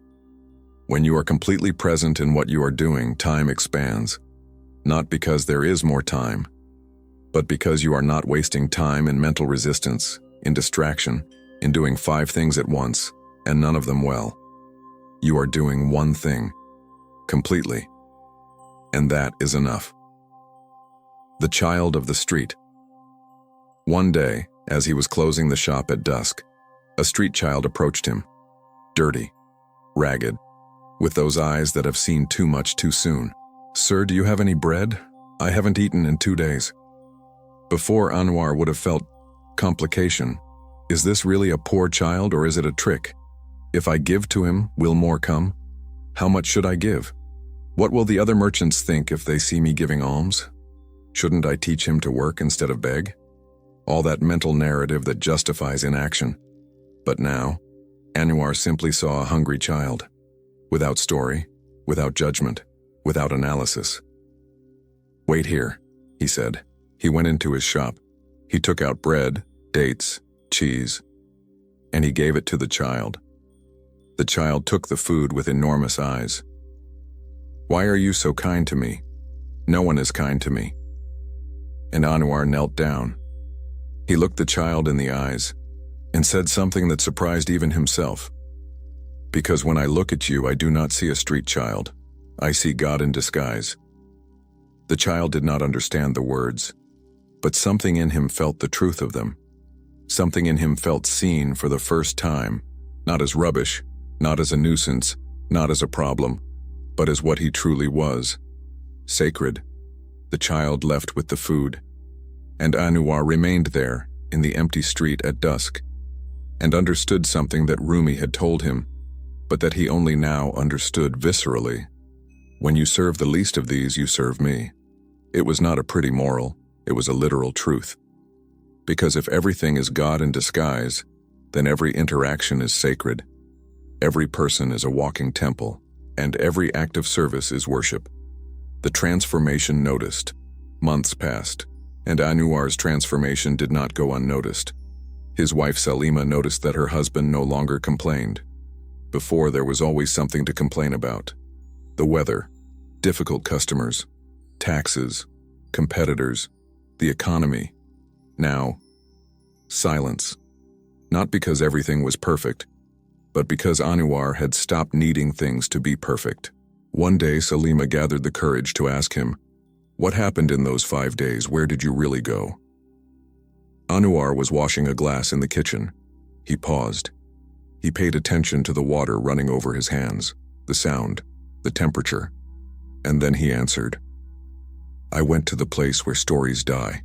When you are completely present in what you are doing, time expands. Not because there is more time, but because you are not wasting time in mental resistance, in distraction, in doing 5 things at once, and none of them well. You are doing one thing, completely. And that is enough. The child of the street. One day, as he was closing the shop at dusk, a street child approached him, dirty, ragged, with those eyes that have seen too much too soon. "Sir, do you have any bread? I haven't eaten in 2 days." Before, Anwar would have felt complication. Is this really a poor child or is it a trick? If I give to him, will more come? How much should I give? What will the other merchants think if they see me giving alms? Shouldn't I teach him to work instead of beg? all that mental narrative that justifies inaction. But now, Anwar simply saw a hungry child, without story, without judgment, without analysis. "Wait here," he said. He went into his shop. He took out bread, dates, cheese, and he gave it to the child. The child took the food with enormous eyes. "Why are you so kind to me? No one is kind to me." And Anwar knelt down. He looked the child in the eyes and said something that surprised even himself. "Because when I look at you, I do not see a street child. I see God in disguise." The child did not understand the words, but something in him felt the truth of them. Something in him felt seen for the first time, not as rubbish, not as a nuisance, not as a problem, but as what he truly was: sacred. The child left with the food, and Anwar remained there in the empty street at dusk, and understood something that Rumi had told him, but that he only now understood viscerally. When you serve the least of these, you serve me. It was not a pretty moral, it was a literal truth. Because if everything is God in disguise, then every interaction is sacred. Every person is a walking temple, and every act of service is worship. The transformation noticed. Months passed, and Anwar's transformation did not go unnoticed. His wife Salima noticed that her husband no longer complained. Before, there was always something to complain about. The weather, difficult customers, taxes, competitors, the economy. Now, silence. Not because everything was perfect, but because Anwar had stopped needing things to be perfect. One day, Salima gathered the courage to ask him, "What happened in those 5 days? Where did you really go?" Anwar was washing a glass in the kitchen. He paused. He paid attention to the water running over his hands, the sound, the temperature, and then he answered, "I went to the place where stories die."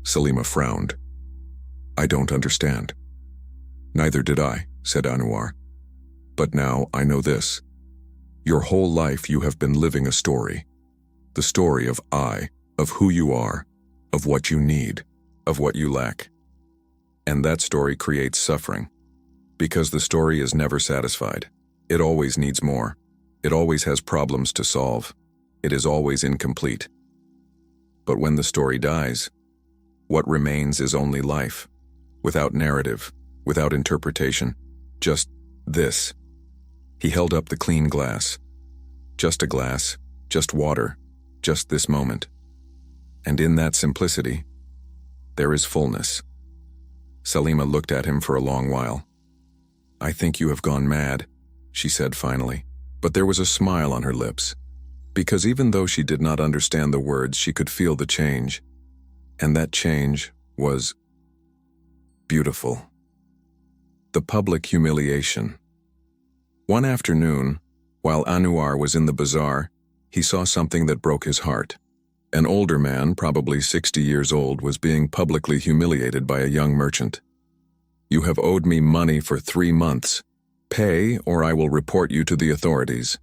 Salima frowned. "I don't understand." "Neither did I," said Anwar. "But now I know this. Your whole life you have been living a story. The story of I, of who you are, of what you need, of what you lack. And that story creates suffering. Because the story is never satisfied. It always needs more. It always has problems to solve. It is always incomplete. But when the story dies, what remains is only life, without narrative, without interpretation, just this." He held up the clean glass. Just a glass, just water, just this moment. And in that simplicity, there is fullness. Salima looked at him for a long while. "I think you have gone mad," she said finally. But there was a smile on her lips, because even though she did not understand the words, she could feel the change. And that change was beautiful. The public humiliation. One afternoon, while Anwar was in the bazaar, he saw something that broke his heart. An older man, probably 60 years old, was being publicly humiliated by a young merchant. "You have owed me money for 3 months. Pay, or I will report you to the authorities."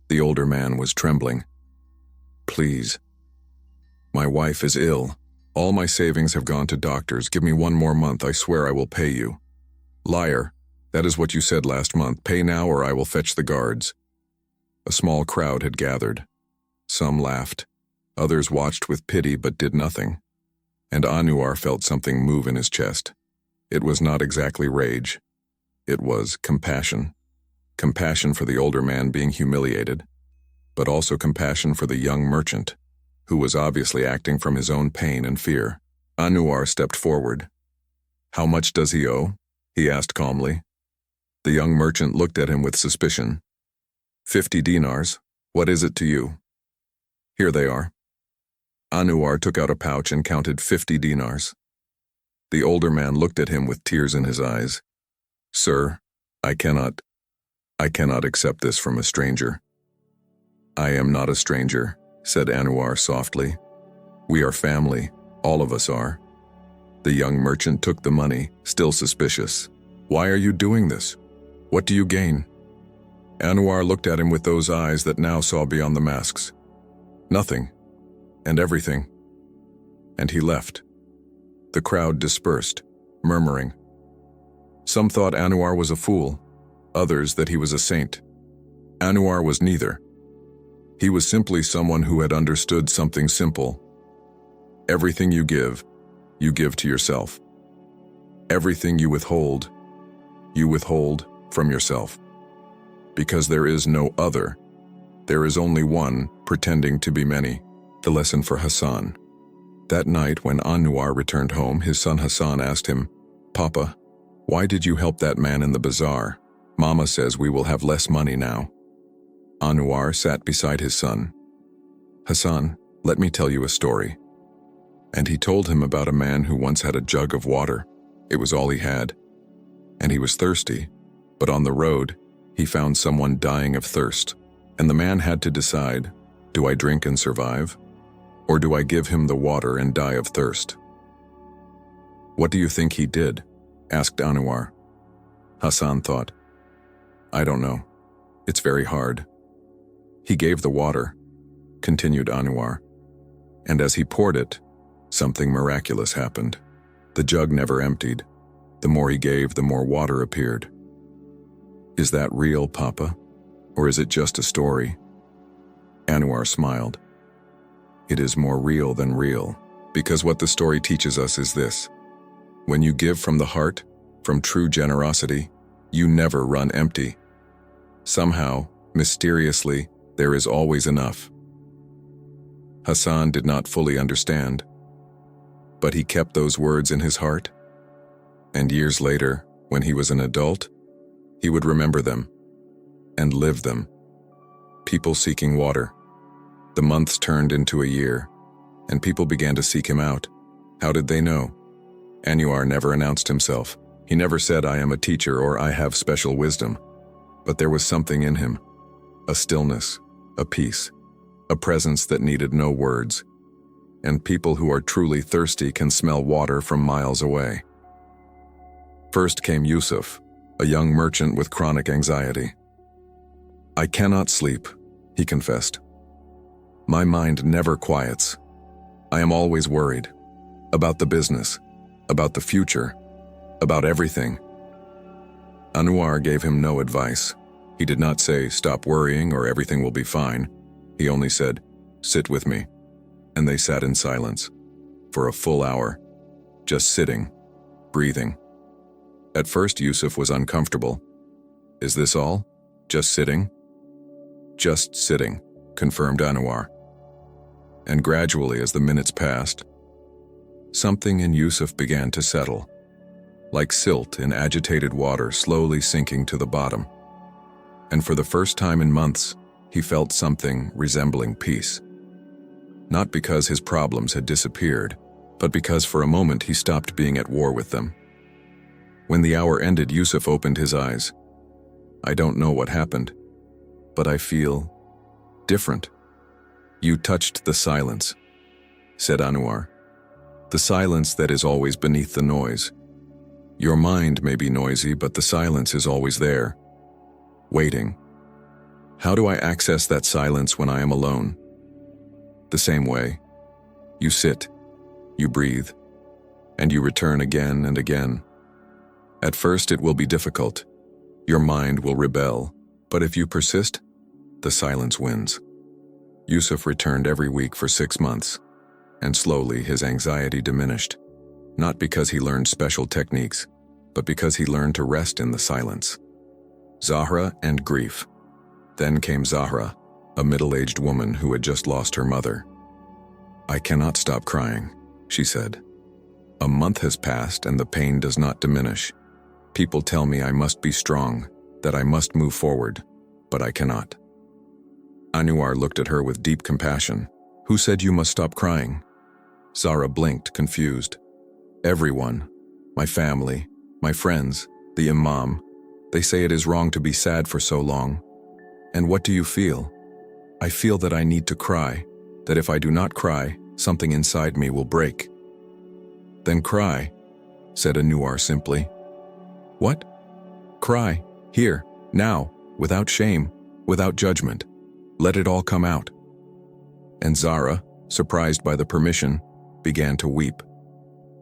The older man was trembling. "Please. My wife is ill. All my savings have gone to doctors. Give me 1 more month. I swear I will pay you." "Liar. That is what you said last month. Pay now or I will fetch the guards." A small crowd had gathered. Some laughed. Others watched with pity but did nothing. And Anwar felt something move in his chest. It was not exactly rage. It was compassion. Compassion for the older man being humiliated, but also compassion for the young merchant, who was obviously acting from his own pain and fear. Anwar stepped forward. "How much does he owe?" he asked calmly. The young merchant looked at him with suspicion. 50 dinars. What is it to you?" "Here they are." Anwar took out a pouch and counted 50 dinars. The older man looked at him with tears in his eyes. "Sir, I cannot accept this from a stranger." "I am not a stranger," said Anwar softly. "We are family, all of us are." The young merchant took the money, still suspicious. "Why are you doing this? What do you gain?" Anwar looked at him with those eyes that now saw beyond the masks. "Nothing, and everything." And he left. The crowd dispersed, murmuring. Some thought Anwar was a fool, others that he was a saint. Anwar was neither. He was simply someone who had understood something simple. Everything you give to yourself. Everything you withhold from yourself. Because there is no other. There is only one pretending to be many. The lesson for Hassan. That night when Anwar returned home, his son Hassan asked him, "Papa, why did you help that man in the bazaar? Mama says we will have less money now." Anwar sat beside his son. "Hassan, let me tell you a story." And he told him about a man who once had a jug of water. It was all he had. And he was thirsty, but on the road, he found someone dying of thirst. And the man had to decide, do I drink and survive? Or do I give him the water and die of thirst? "What do you think he did?" asked Anwar. Hassan thought, "I don't know. It's very hard." "He gave the water," continued Anwar, "and as he poured it, something miraculous happened. The jug never emptied. The more he gave, the more water appeared." "Is that real, Papa? Or is it just a story?" Anwar smiled. "It is more real than real, because what the story teaches us is this. When you give from the heart, from true generosity, you never run empty. Somehow, mysteriously, there is always enough." Hassan did not fully understand, but he kept those words in his heart. And years later, when he was an adult, he would remember them and live them. People seeking water. The months turned into a year, and people began to seek him out. How did they know? Anwar never announced himself. He never said, "I am a teacher" or "I have special wisdom." But there was something in him, a stillness, a peace, a presence that needed no words. And people who are truly thirsty can smell water from miles away. First came Yusuf, a young merchant with chronic anxiety. "I cannot sleep," he confessed. "My mind never quiets. I am always worried. About the business, about the future, about everything." Anwar gave him no advice. He did not say, "Stop worrying or everything will be fine." He only said, "Sit with me." And they sat in silence, for a full hour, just sitting, breathing. At first Yusuf was uncomfortable. "Is this all? Just sitting?" "Just sitting," confirmed Anwar. And gradually, as the minutes passed, something in Yusuf began to settle, like silt in agitated water slowly sinking to the bottom. And for the first time in months, he felt something resembling peace. Not because his problems had disappeared, but because for a moment he stopped being at war with them. When the hour ended, Yusuf opened his eyes. "I don't know what happened, but I feel different." "You touched the silence," said Anwar. "The silence that is always beneath the noise. Your mind may be noisy, but the silence is always there, waiting. How do I access that silence when I am alone? The same way. You sit, you breathe, and you return again and again. At first it will be difficult. Your mind will rebel, but if you persist, the silence wins." Yusuf returned every week for 6 months, and slowly his anxiety diminished, not because he learned special techniques, but because he learned to rest in the silence. Zahra and grief. Then came Zahra, a middle-aged woman who had just lost her mother. "I cannot stop crying," she said. "A month has passed and the pain does not diminish. People tell me I must be strong, that I must move forward, but I cannot." Anwar looked at her with deep compassion. "Who said you must stop crying?" Zahra blinked, confused. "Everyone. My family, my friends, the imam. They say it is wrong to be sad for so long." "And what do you feel?" "I feel that I need to cry, that if I do not cry, something inside me will break." "Then cry," said Anwar simply. "What?" "Cry, here, now, without shame, without judgment. Let it all come out." And Zahra, surprised by the permission, began to weep.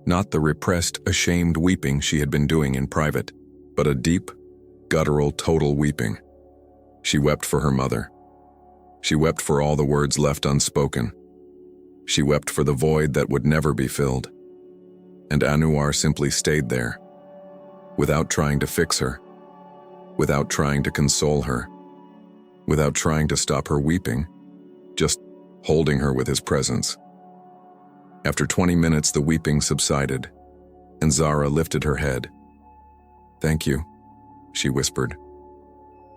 Not the repressed, ashamed weeping she had been doing in private, but a deep, guttural, total weeping. She wept for her mother. She wept for all the words left unspoken. She wept for the void that would never be filled. And Anwar simply stayed there, without trying to fix her, without trying to console her, without trying to stop her weeping, just holding her with his presence. After 20 minutes, the weeping subsided, and Zara lifted her head. "Thank you," she whispered.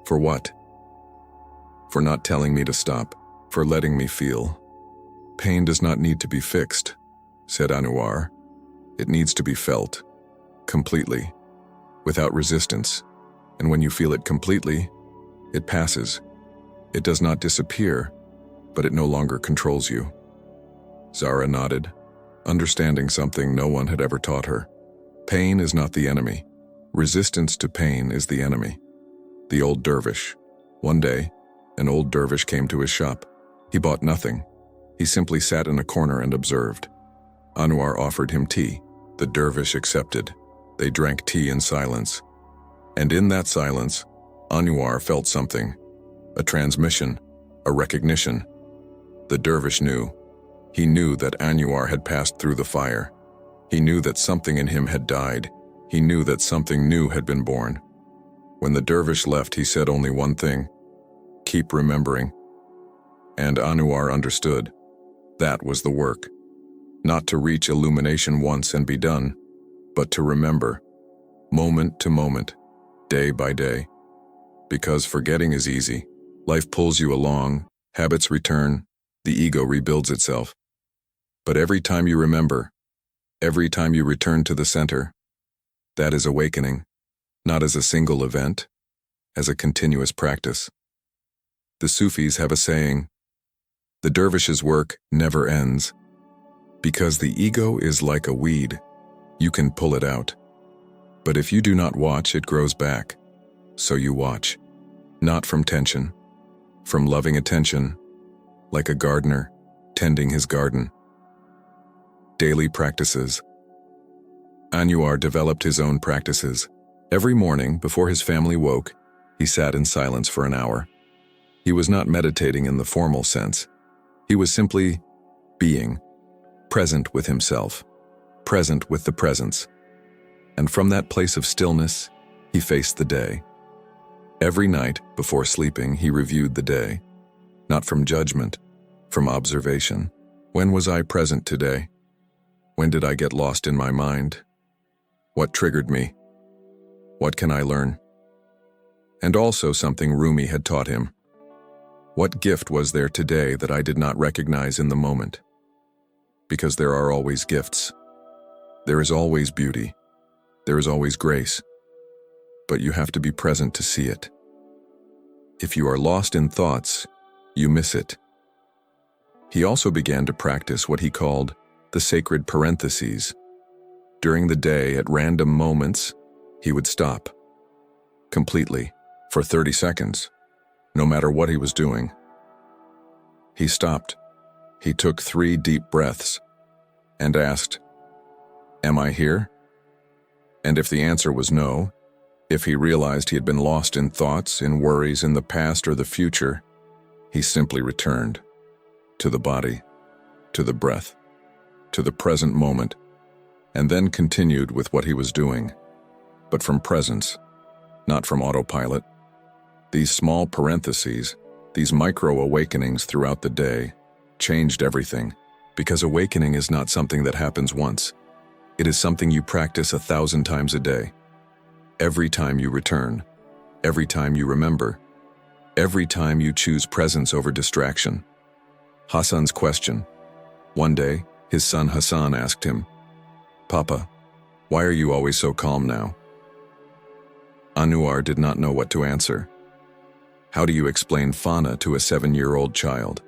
"For what?" "For not telling me to stop, for letting me feel." "Pain does not need to be fixed," said Anwar. "It needs to be felt, completely, without resistance. And when you feel it completely, it passes. It does not disappear, but it no longer controls you." Zara nodded, understanding something no one had ever taught her. Pain is not the enemy. Resistance to pain is the enemy. The old dervish. One day, an old dervish came to his shop. He bought nothing. He simply sat in a corner and observed. Anwar offered him tea. The dervish accepted. They drank tea in silence. And in that silence, Anwar felt something. A transmission, a recognition. The dervish knew. He knew that Anwar had passed through the fire. He knew that something in him had died. He knew that something new had been born. When the dervish left, he said only one thing: "Keep remembering." And Anwar understood. That was the work. Not to reach illumination once and be done, but to remember, moment to moment, day by day. Because forgetting is easy. Life pulls you along, habits return, the ego rebuilds itself. But every time you remember, every time you return to the center, that is awakening, not as a single event, as a continuous practice. The Sufis have a saying, "The dervish's work never ends." Because the ego is like a weed, you can pull it out. But if you do not watch, it grows back. So you watch, not from tension, from loving attention, like a gardener tending his garden. Daily practices. Anwar developed his own practices. Every morning, before his family woke, he sat in silence for an hour. He was not meditating in the formal sense. He was simply being, present with himself, present with the presence. And from that place of stillness, he faced the day. Every night, before sleeping, he reviewed the day, not from judgment, from observation. When was I present today? When did I get lost in my mind? What triggered me? What can I learn? And also something Rumi had taught him. What gift was there today that I did not recognize in the moment? Because there are always gifts. There is always beauty. There is always grace. But you have to be present to see it. If you are lost in thoughts, you miss it. He also began to practice what he called the sacred parentheses. During the day, at random moments, he would stop. Completely, for 30 seconds, no matter what he was doing. He stopped. He took 3 deep breaths and asked, "Am I here?" And if the answer was no, if he realized he had been lost in thoughts, in worries, in the past or the future, he simply returned to the body, to the breath, to the present moment, and then continued with what he was doing, but from presence, not from autopilot. These small parentheses, these micro-awakenings throughout the day, changed everything, because awakening is not something that happens once. It is something you practice 1,000 times a day. Every time you return, every time you remember, every time you choose presence over distraction. Hassan's question. One day, his son Hassan asked him, "Papa, why are you always so calm now?" Anwar did not know what to answer. How do you explain Fana to a 7-year-old child?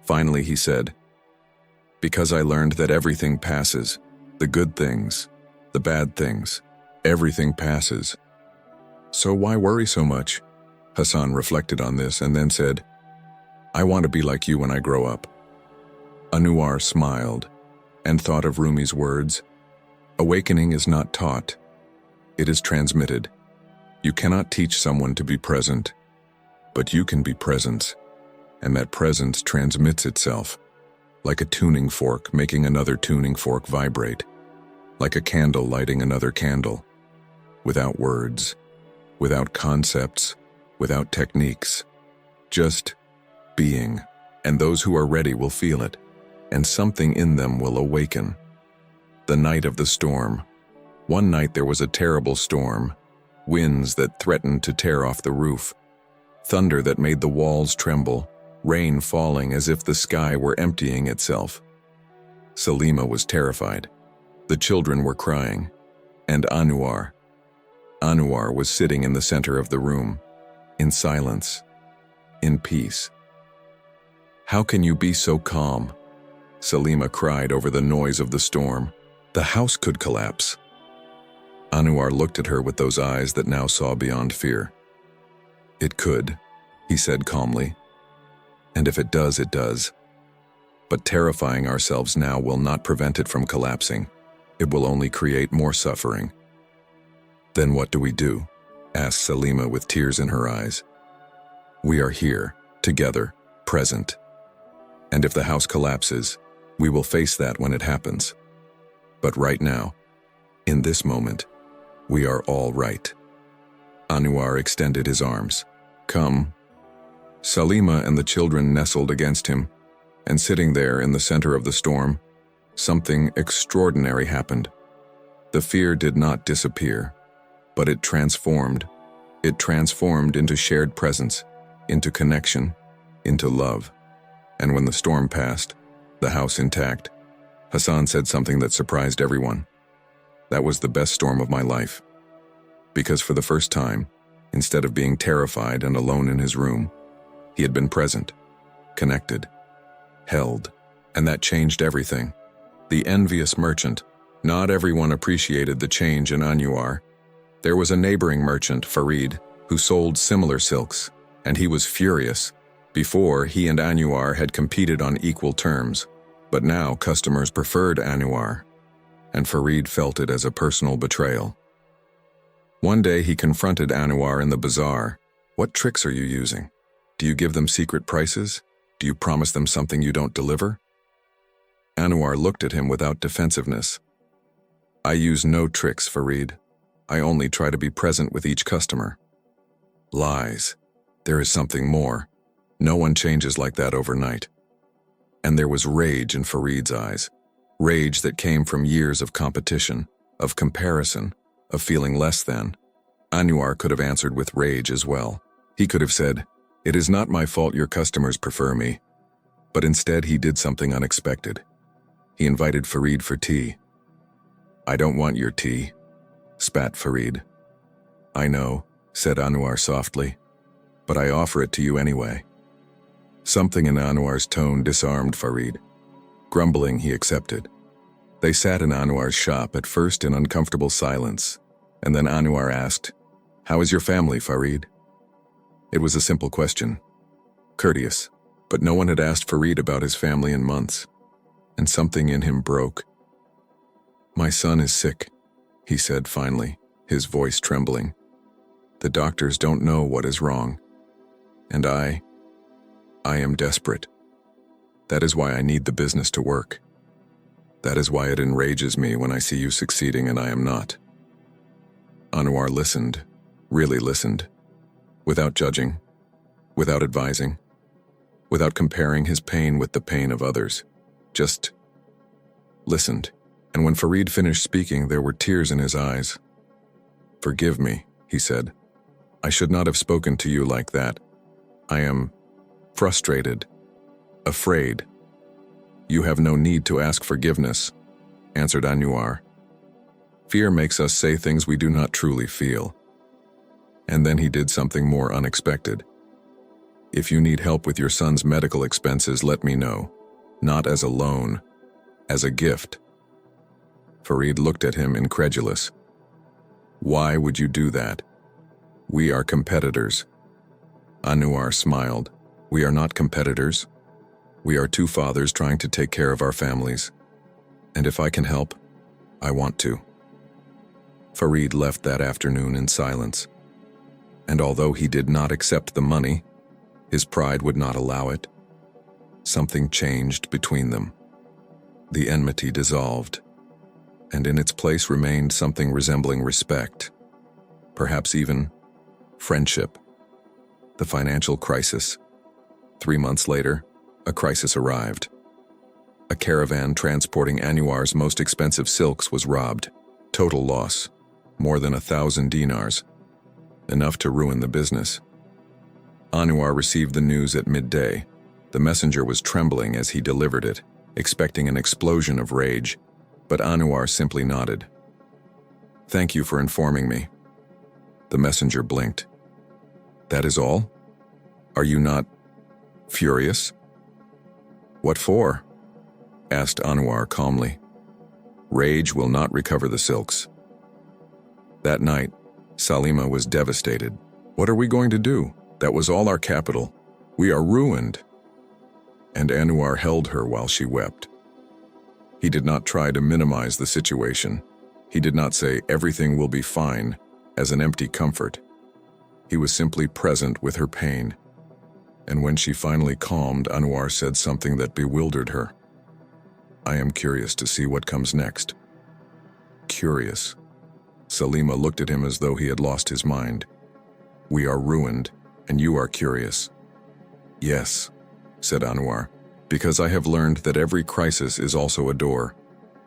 Finally, he said, "Because I learned that everything passes, the good things, the bad things, everything passes. So why worry so much?" Hassan reflected on this and then said, "I want to be like you when I grow up." Anwar smiled, and thought of Rumi's words. Awakening is not taught, it is transmitted. You cannot teach someone to be present, but you can be presence, and that presence transmits itself, like a tuning fork making another tuning fork vibrate, like a candle lighting another candle, without words, without concepts, without techniques, just being, and those who are ready will feel it, and something in them will awaken. The night of the storm. One night there was a terrible storm, winds that threatened to tear off the roof, thunder that made the walls tremble, rain falling as if the sky were emptying itself. Salima was terrified. The children were crying. And Anwar was sitting in the center of the room, in silence, in peace. "How can you be so calm?" Salima cried over the noise of the storm. "The house could collapse." Anwar looked at her with those eyes that now saw beyond fear. "It could," he said calmly. "And if it does, it does. But terrifying ourselves now will not prevent it from collapsing. It will only create more suffering." "Then what do we do?" asked Salima with tears in her eyes. "We are here, together, present. And if the house collapses, we will face that when it happens. But right now, in this moment, we are all right." Anwar extended his arms. "Come." Salima and the children nestled against him, and sitting there in the center of the storm, something extraordinary happened. The fear did not disappear, but it transformed. It transformed into shared presence, into connection, into love. And when the storm passed, the house intact, Hassan said something that surprised everyone. "That was the best storm of my life." Because for the first time, instead of being terrified and alone in his room, he had been present, connected, held, and that changed everything. The envious merchant. Not everyone appreciated the change in Anwar. There was a neighboring merchant, Farid, who sold similar silks, and he was furious. Before, he and Anwar had competed on equal terms, but now customers preferred Anwar, and Farid felt it as a personal betrayal. One day he confronted Anwar in the bazaar. "What tricks are you using? Do you give them secret prices? Do you promise them something you don't deliver?" Anwar looked at him without defensiveness. "I use no tricks, Farid. I only try to be present with each customer." "Lies. There is something more. No one changes like that overnight." And there was rage in Farid's eyes. Rage that came from years of competition, of comparison, of feeling less than. Anwar could have answered with rage as well. He could have said, "It is not my fault your customers prefer me." But instead he did something unexpected. He invited Farid for tea. "I don't want your tea," spat Farid. "I know," said Anwar softly, "but I offer it to you anyway." Something in Anwar's tone disarmed Farid. Grumbling, he accepted. They sat in Anwar's shop, at first in uncomfortable silence, and then Anwar asked, "How is your family, Farid?" It was a simple question, courteous, but no one had asked Farid about his family in months, and something in him broke. "My son is sick," he said finally, his voice trembling. "The doctors don't know what is wrong, and I am desperate. That is why I need the business to work. That is why it enrages me when I see you succeeding and I am not." Anwar listened, really listened, without judging, without advising, without comparing his pain with the pain of others. Just listened. And when Farid finished speaking, there were tears in his eyes. "Forgive me," he said. "I should not have spoken to you like that. I am frustrated, afraid." "You have no need to ask forgiveness," answered Anwar. "Fear makes us say things we do not truly feel." And then he did something more unexpected. "If you need help with your son's medical expenses, let me know. Not as a loan, as a gift." Farid looked at him incredulous. "Why would you do that? We are competitors." Anwar smiled. "We are not competitors. We are two fathers trying to take care of our families. And if I can help, I want to. Farid left that afternoon in silence. And although he did not accept the money, his pride would not allow it. Something changed between them. The enmity dissolved, and in its place remained something resembling respect, perhaps even friendship. The financial crisis. 3 months later, a crisis arrived. A caravan transporting Anwar's most expensive silks was robbed. Total loss, more than 1,000 dinars, enough to ruin the business. Anwar received the news at midday. The messenger was trembling as he delivered it, expecting an explosion of rage, but Anwar simply nodded. "Thank you for informing me." The messenger blinked. "That is all? Are you not furious?" "What for?" asked Anwar calmly. "Rage will not recover the silks." That night, Salima was devastated. "What are we going to do? That was all our capital. We are ruined." And Anwar held her while she wept. He did not try to minimize the situation. He did not say everything will be fine as an empty comfort. He was simply present with her pain. And when she finally calmed, Anwar said something that bewildered her. "I am curious to see what comes next." Curious. Salima looked at him as though he had lost his mind. "We are ruined, and you are curious." "Yes," said Anwar, "because I have learned that every crisis is also a door.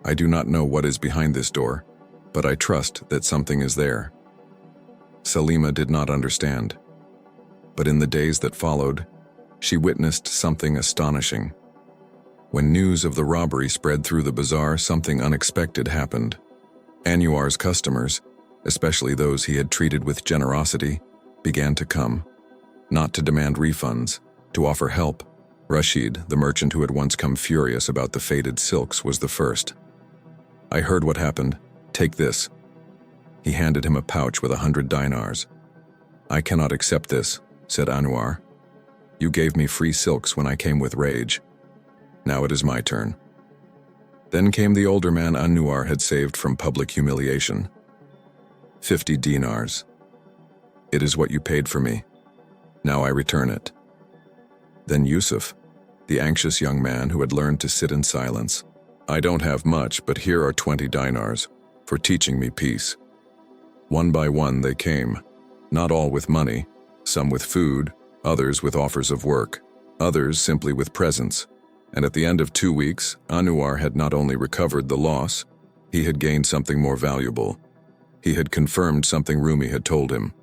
I do not know what is behind this door, but I trust that something is there." Salima did not understand. But in the days that followed, she witnessed something astonishing. When news of the robbery spread through the bazaar, something unexpected happened. Anwar's customers, especially those he had treated with generosity, began to come, not to demand refunds, to offer help. Rashid, the merchant who had once come furious about the faded silks, was the first. "I heard what happened. Take this." He handed him a pouch with 100 dinars. "I cannot accept this," said Anwar. "You gave me free silks when I came with rage. Now it is my turn." Then came the older man Anwar had saved from public humiliation. 50 dinars. "It is what you paid for me. Now I return it." Then Yusuf, the anxious young man who had learned to sit in silence. "I don't have much, but here are 20 dinars for teaching me peace." One by one they came, not all with money, some with food, others with offers of work, others simply with presents. And at the end of 2 weeks, Anwar had not only recovered the loss, he had gained something more valuable. He had confirmed something Rumi had told him.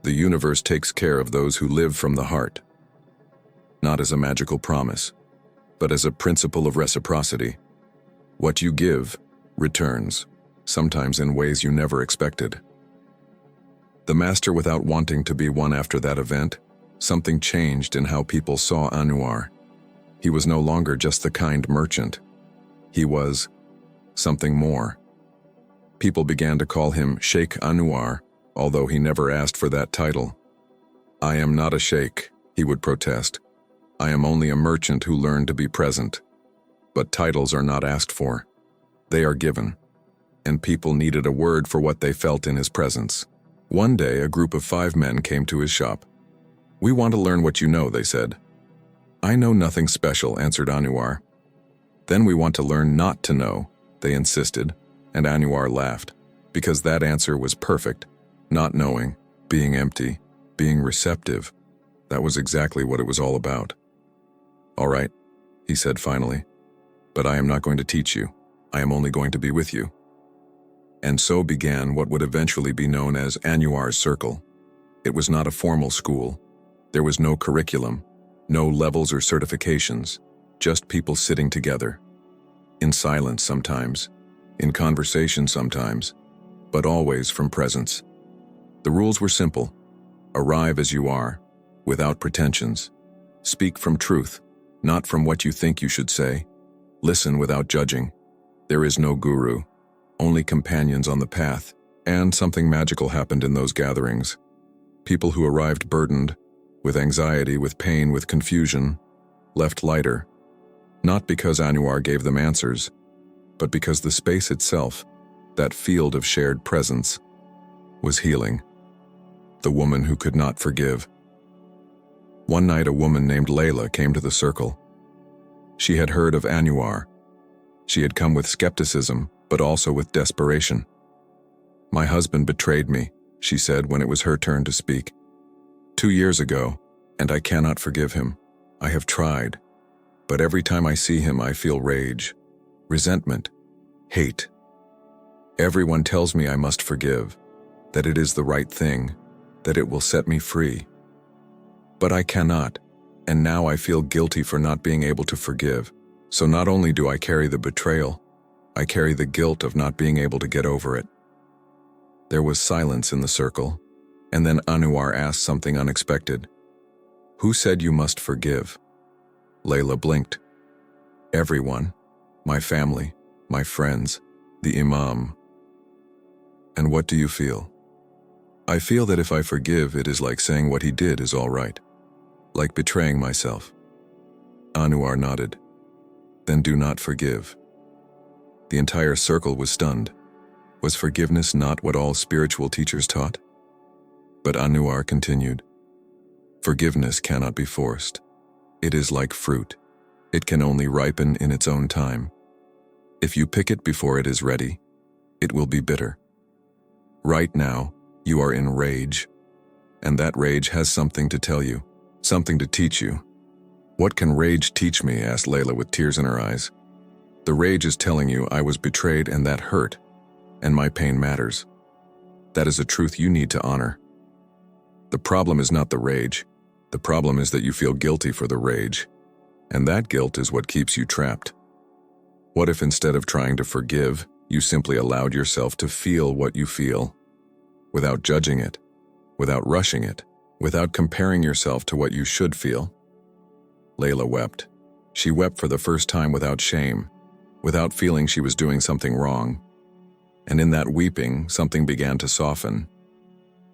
The universe takes care of those who live from the heart. Not as a magical promise, but as a principle of reciprocity. What you give returns, sometimes in ways you never expected. The master, without wanting to be one after that event, something changed in how people saw Anwar. He was no longer just the kind merchant. He was something more. People began to call him Sheikh Anwar, although he never asked for that title. "I am not a sheikh," he would protest. "I am only a merchant who learned to be present." But titles are not asked for. They are given. And people needed a word for what they felt in his presence. One day, a group of 5 men came to his shop. "We want to learn what you know," they said. "I know nothing special," answered Anwar. "Then we want to learn not to know," they insisted, and Anwar laughed, because that answer was perfect. Not knowing, being empty, being receptive. That was exactly what it was all about. "All right," he said finally, "but I am not going to teach you. I am only going to be with you." And so began what would eventually be known as Anwar's Circle. It was not a formal school. There was no curriculum, no levels or certifications, just people sitting together. In silence sometimes, in conversation sometimes, but always from presence. The rules were simple. Arrive as you are, without pretensions. Speak from truth, not from what you think you should say. Listen without judging. There is no guru, only companions on the path. And something magical happened in those gatherings. People who arrived burdened, with anxiety, with pain, with confusion, left lighter. Not because Anwar gave them answers, but because the space itself, that field of shared presence, was healing. The woman who could not forgive. One night a woman named Layla came to the circle. She had heard of Anwar. She had come with skepticism, but also with desperation. "My husband betrayed me," she said when it was her turn to speak. 2 years ago, and I cannot forgive him. I have tried, but every time I see him I feel rage, resentment, hate. Everyone tells me I must forgive, that it is the right thing, that it will set me free. But I cannot, and now I feel guilty for not being able to forgive. So not only do I carry the betrayal, I carry the guilt of not being able to get over it. There was silence in the circle, and then Anwar asked something unexpected. "Who said you must forgive?" Layla blinked. "Everyone. My family, my friends, the imam." "And what do you feel?" "I feel that if I forgive, it is like saying what he did is all right. Like betraying myself." Anwar nodded. "Then do not forgive." The entire circle was stunned. Was forgiveness not what all spiritual teachers taught? But Anwar continued. "Forgiveness cannot be forced. It is like fruit. It can only ripen in its own time. If you pick it before it is ready, it will be bitter. Right now, you are in rage, and that rage has something to tell you, something to teach you." "What can rage teach me?" asked Layla with tears in her eyes. "The rage is telling you I was betrayed and that hurt, and my pain matters. That is a truth you need to honor. The problem is not the rage. The problem is that you feel guilty for the rage, and that guilt is what keeps you trapped. What if instead of trying to forgive, you simply allowed yourself to feel what you feel, without judging it, without rushing it, without comparing yourself to what you should feel?" Layla wept. She wept for the first time without shame, without feeling she was doing something wrong. And in that weeping, something began to soften.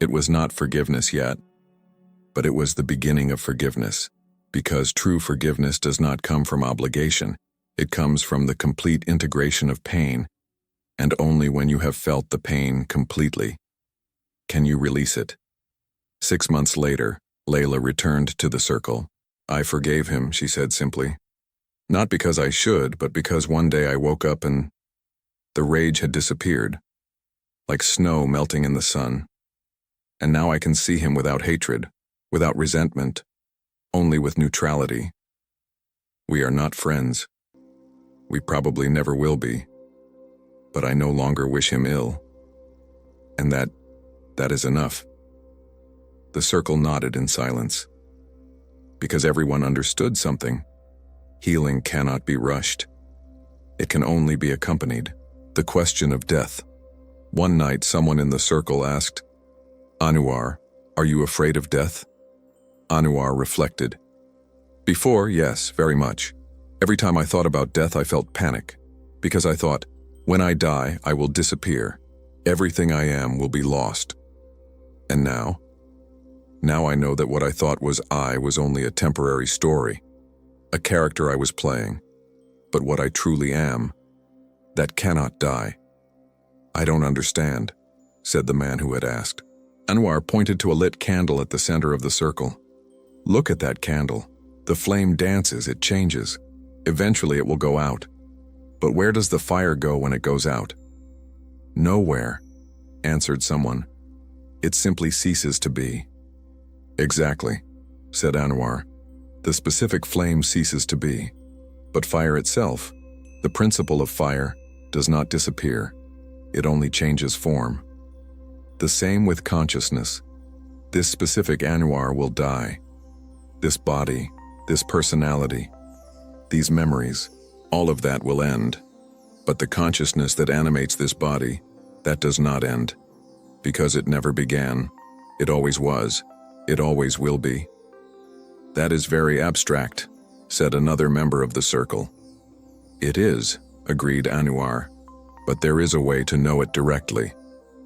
It was not forgiveness yet, but it was the beginning of forgiveness, because true forgiveness does not come from obligation. It comes from the complete integration of pain, and only when you have felt the pain completely can you release it. 6 months later, Layla returned to the circle. "I forgave him," she said simply. "Not because I should, but because one day I woke up and the rage had disappeared, like snow melting in the sun. And now I can see him without hatred, without resentment, only with neutrality. We are not friends. We probably never will be. But I no longer wish him ill. And that is enough." The circle nodded in silence, because everyone understood something. Healing cannot be rushed. It can only be accompanied. The question of death. One night, someone in the circle asked, "Anwar, are you afraid of death?" Anwar reflected. "Before, yes, very much. Every time I thought about death, I felt panic, because I thought, when I die, I will disappear. Everything I am will be lost. And now? Now I know that what I thought was I was only a temporary story, a character I was playing. But what I truly am, that cannot die." "I don't understand," said the man who had asked. Anwar pointed to a lit candle at the center of the circle. "Look at that candle. The flame dances, it changes. Eventually it will go out. But where does the fire go when it goes out?" "Nowhere," answered someone. "It simply ceases to be." "Exactly," said Anwar. "The specific flame ceases to be. But fire itself, the principle of fire, does not disappear. It only changes form. The same with consciousness. This specific Anwar will die. This body, this personality, these memories, all of that will end. But the consciousness that animates this body, that does not end. Because it never began. It always was. It always will be." "That is very abstract," said another member of the circle. "It is," agreed Anwar. "But there is a way to know it directly.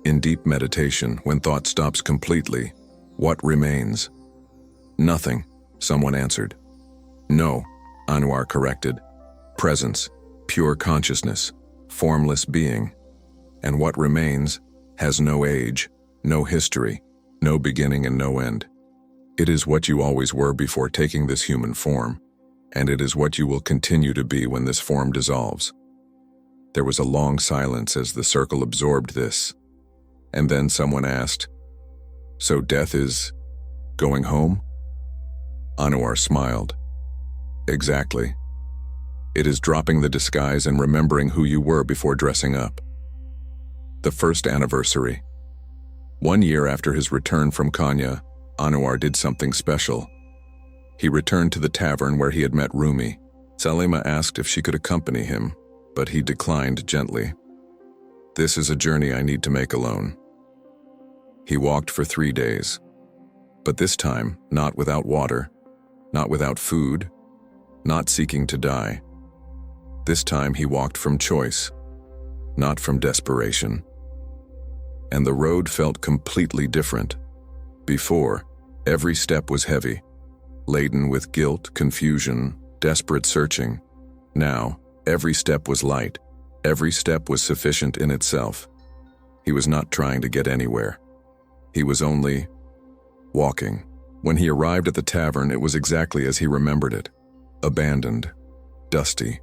In deep meditation, when thought stops completely, what remains?" "Nothing," someone answered. "No," Anwar corrected. "Presence, pure consciousness. formless being, and what remains has no age, no history, no beginning and no end. It is what you always were before taking this human form, and it is what you will continue to be when this form dissolves. There was a long silence as the circle absorbed this, and then someone asked, "So death is going home?" Anwar smiled. "Exactly. It is dropping the disguise and remembering who you were before dressing up." The first anniversary. 1 year after his return from Kenya, Anwar did something special. He returned to the tavern where he had met Rumi. Salima asked if she could accompany him, but he declined gently. "This is a journey I need to make alone." He walked for 3 days, but this time not without water, not without food, not seeking to die. This time he walked from choice, not from desperation. And the road felt completely different. Before, every step was heavy, laden with guilt, confusion, desperate searching. Now, every step was light. Every step was sufficient in itself. He was not trying to get anywhere. He was only walking. When he arrived at the tavern, it was exactly as he remembered it. Abandoned, dusty,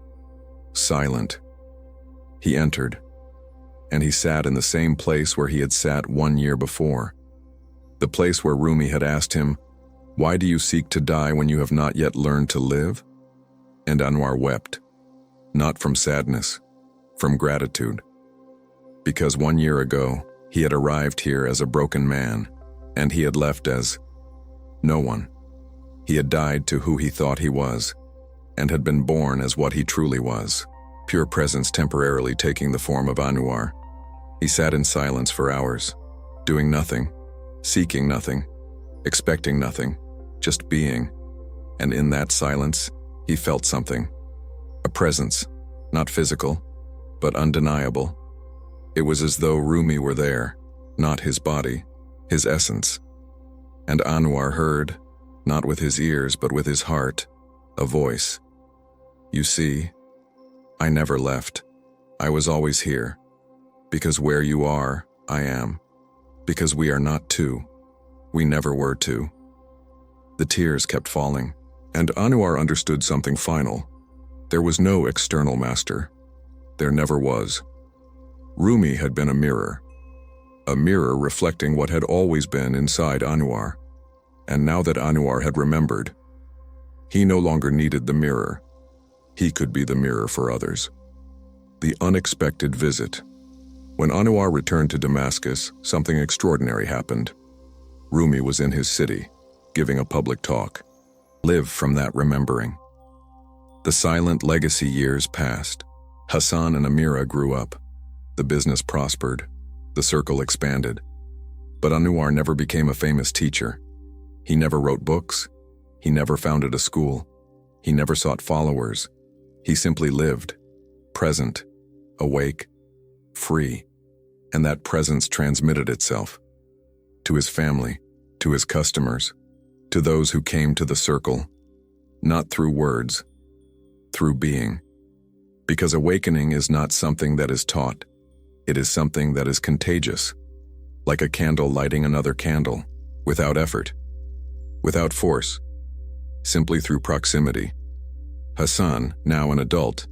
silent. He entered, and he sat in the same place where he had sat 1 year before. The place where Rumi had asked him, "Why do you seek to die when you have not yet learned to live?" And Anwar wept, not from sadness, from gratitude. Because 1 year ago, he had arrived here as a broken man, and he had left as no one. He had died to who he thought he was, and had been born as what he truly was, pure presence temporarily taking the form of Anwar. He sat in silence for hours, doing nothing, seeking nothing, expecting nothing, just being. And in that silence, he felt something. A presence, not physical, but undeniable. It was as though Rumi were there, not his body, his essence. And Anwar heard, not with his ears but with his heart, a voice. "You see, I never left. I was always here. Because where you are, I am. Because we are not two. We never were two." The tears kept falling, and Anwar understood something final. There was no external master. There never was. Rumi had been a mirror reflecting what had always been inside Anwar. And now that Anwar had remembered, he no longer needed the mirror. He could be the mirror for others. The unexpected visit. When Anwar returned to Damascus, something extraordinary happened. Rumi was in his city, giving a public talk. Live from that remembering. The silent legacy years passed. Hassan and Amira grew up. The business prospered. The circle expanded. But Anwar never became a famous teacher. He never wrote books. He never founded a school. He never sought followers. He simply lived, present, awake, free. And that presence transmitted itself to his family, to his customers, to those who came to the circle, not through words, through being. Because awakening is not something that is taught. It is something that is contagious, like a candle lighting another candle, without effort, without force, simply through proximity. Hassan, now an adult,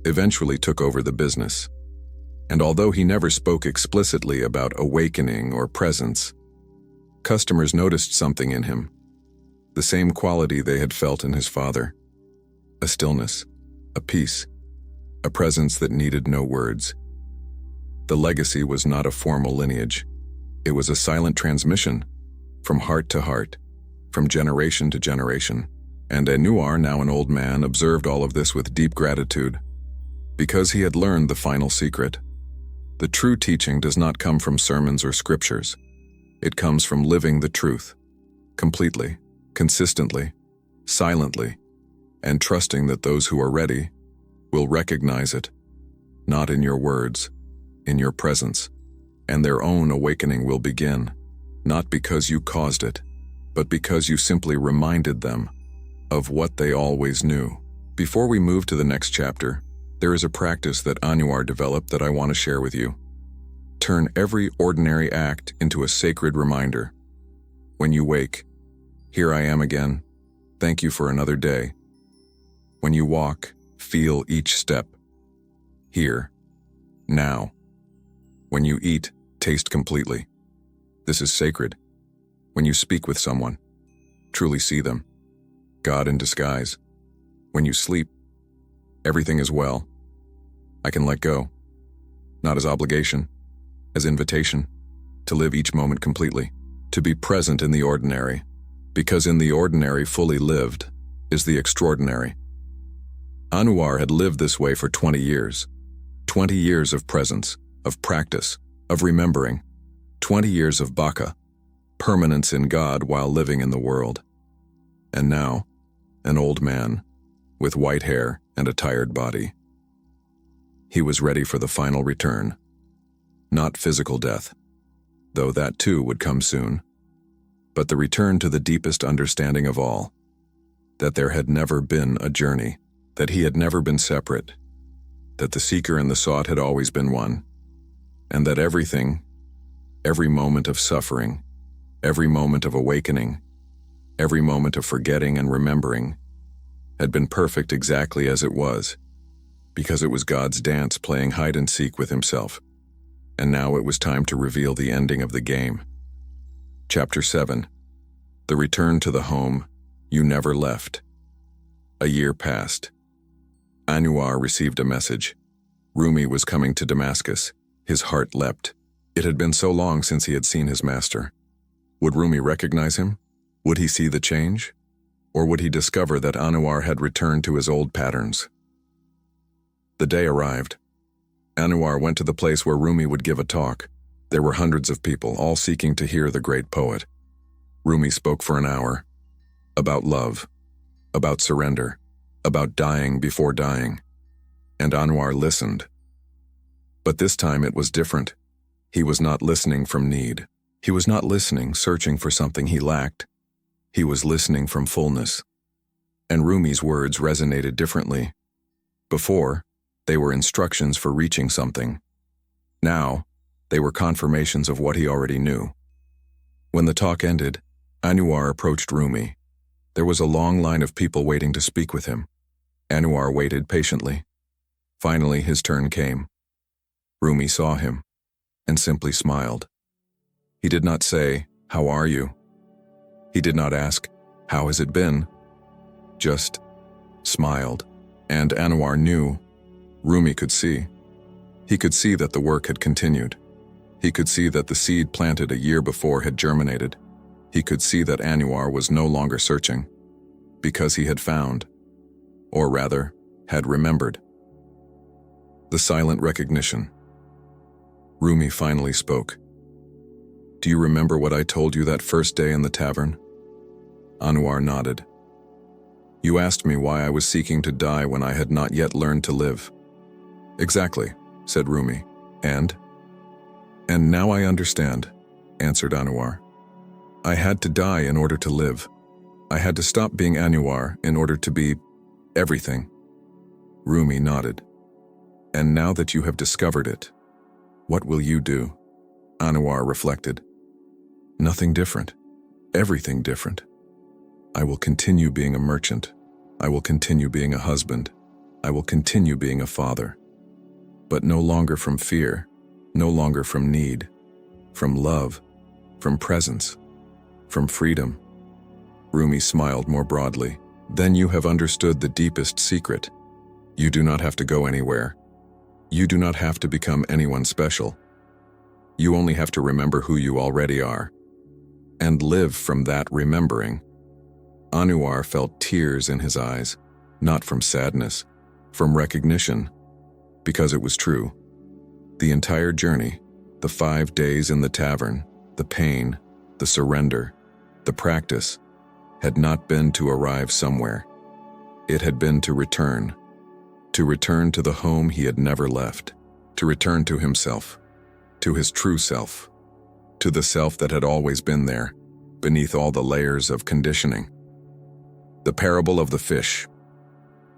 eventually took over the business. And although he never spoke explicitly about awakening or presence, customers noticed something in him, the same quality they had felt in his father. A stillness, a peace, a presence that needed no words. The legacy was not a formal lineage. It was a silent transmission, from heart to heart, from generation to generation. And Anwar, now an old man, observed all of this with deep gratitude, because he had learned the final secret. The true teaching does not come from sermons or scriptures. It comes from living the truth, completely, consistently, silently, and trusting that those who are ready will recognize it, not in your words, in your presence, and their own awakening will begin, not because you caused it, but because you simply reminded them of what they always knew. Before we move to the next chapter, There is a practice that Anwar developed that I want to share with you. Turn every ordinary act into a sacred reminder. When you wake, here I am again. Thank you for another day. When you walk, feel each step. Here, now. When you eat, taste completely. This is sacred. When you speak with someone, truly see them. God in disguise. When you sleep, everything is well. I can let go, not as obligation, as invitation, to live each moment completely, to be present in the ordinary, because in the ordinary fully lived is the extraordinary. Anwar had lived this way for 20 years. 20 years of presence, of practice, of remembering. 20 years of Baqa, permanence in God while living in the world. And now, an old man, with white hair and a tired body. He was ready for the final return. Not physical death, though that too would come soon, but the return to the deepest understanding of all, that there had never been a journey, that he had never been separate, that the seeker and the sought had always been one, and that everything, every moment of suffering, every moment of awakening, every moment of forgetting and remembering, had been perfect exactly as it was, because it was God's dance playing hide and seek with himself. And now it was time to reveal the ending of the game. Chapter 7. The return to the home you never left. A year passed. Anwar received a message. Rumi was coming to Damascus. His heart leapt. It had been so long since he had seen his master. Would Rumi recognize him? Would he see the change? Or would he discover that Anwar had returned to his old patterns? The day arrived. Anwar went to the place where Rumi would give a talk. There were hundreds of people, all seeking to hear the great poet. Rumi spoke for an hour. About love. About surrender. About dying before dying. And Anwar listened. But this time it was different. He was not listening from need. He was not listening, searching for something he lacked. He was listening from fullness. And Rumi's words resonated differently. Before, they were instructions for reaching something. Now, they were confirmations of what he already knew. When the talk ended, Anwar approached Rumi. There was a long line of people waiting to speak with him. Anwar waited patiently. Finally, his turn came. Rumi saw him and simply smiled. He did not say, "How are you?" He did not ask, "How has it been?" Just smiled. And Anwar knew. Rumi could see. He could see that the work had continued. He could see that the seed planted a year before had germinated. He could see that Anwar was no longer searching, because he had found, or rather, had remembered. The silent recognition. Rumi finally spoke. "Do you remember what I told you that first day in the tavern?" Anwar nodded. "You asked me why I was seeking to die when I had not yet learned to live." "Exactly," said Rumi. And now I understand," answered Anwar. "I had to die in order to live. I had to stop being Anwar in order to be everything." Rumi nodded. "And now that you have discovered it, what will you do?" Anwar reflected. "Nothing different. Everything different. I will continue being a merchant. I will continue being a husband. I will continue being a father. But no longer from fear, no longer from need, from love, from presence, from freedom." Rumi smiled more broadly. "Then you have understood the deepest secret. You do not have to go anywhere. You do not have to become anyone special. You only have to remember who you already are, and live from that remembering." Anwar felt tears in his eyes, not from sadness, from recognition, because it was true. The entire journey, the 5 days in the tavern, the pain, the surrender, the practice, had not been to arrive somewhere. It had been to return to the home he had never left, to return to himself, to his true self, to the self that had always been there, beneath all the layers of conditioning. The parable of the fish.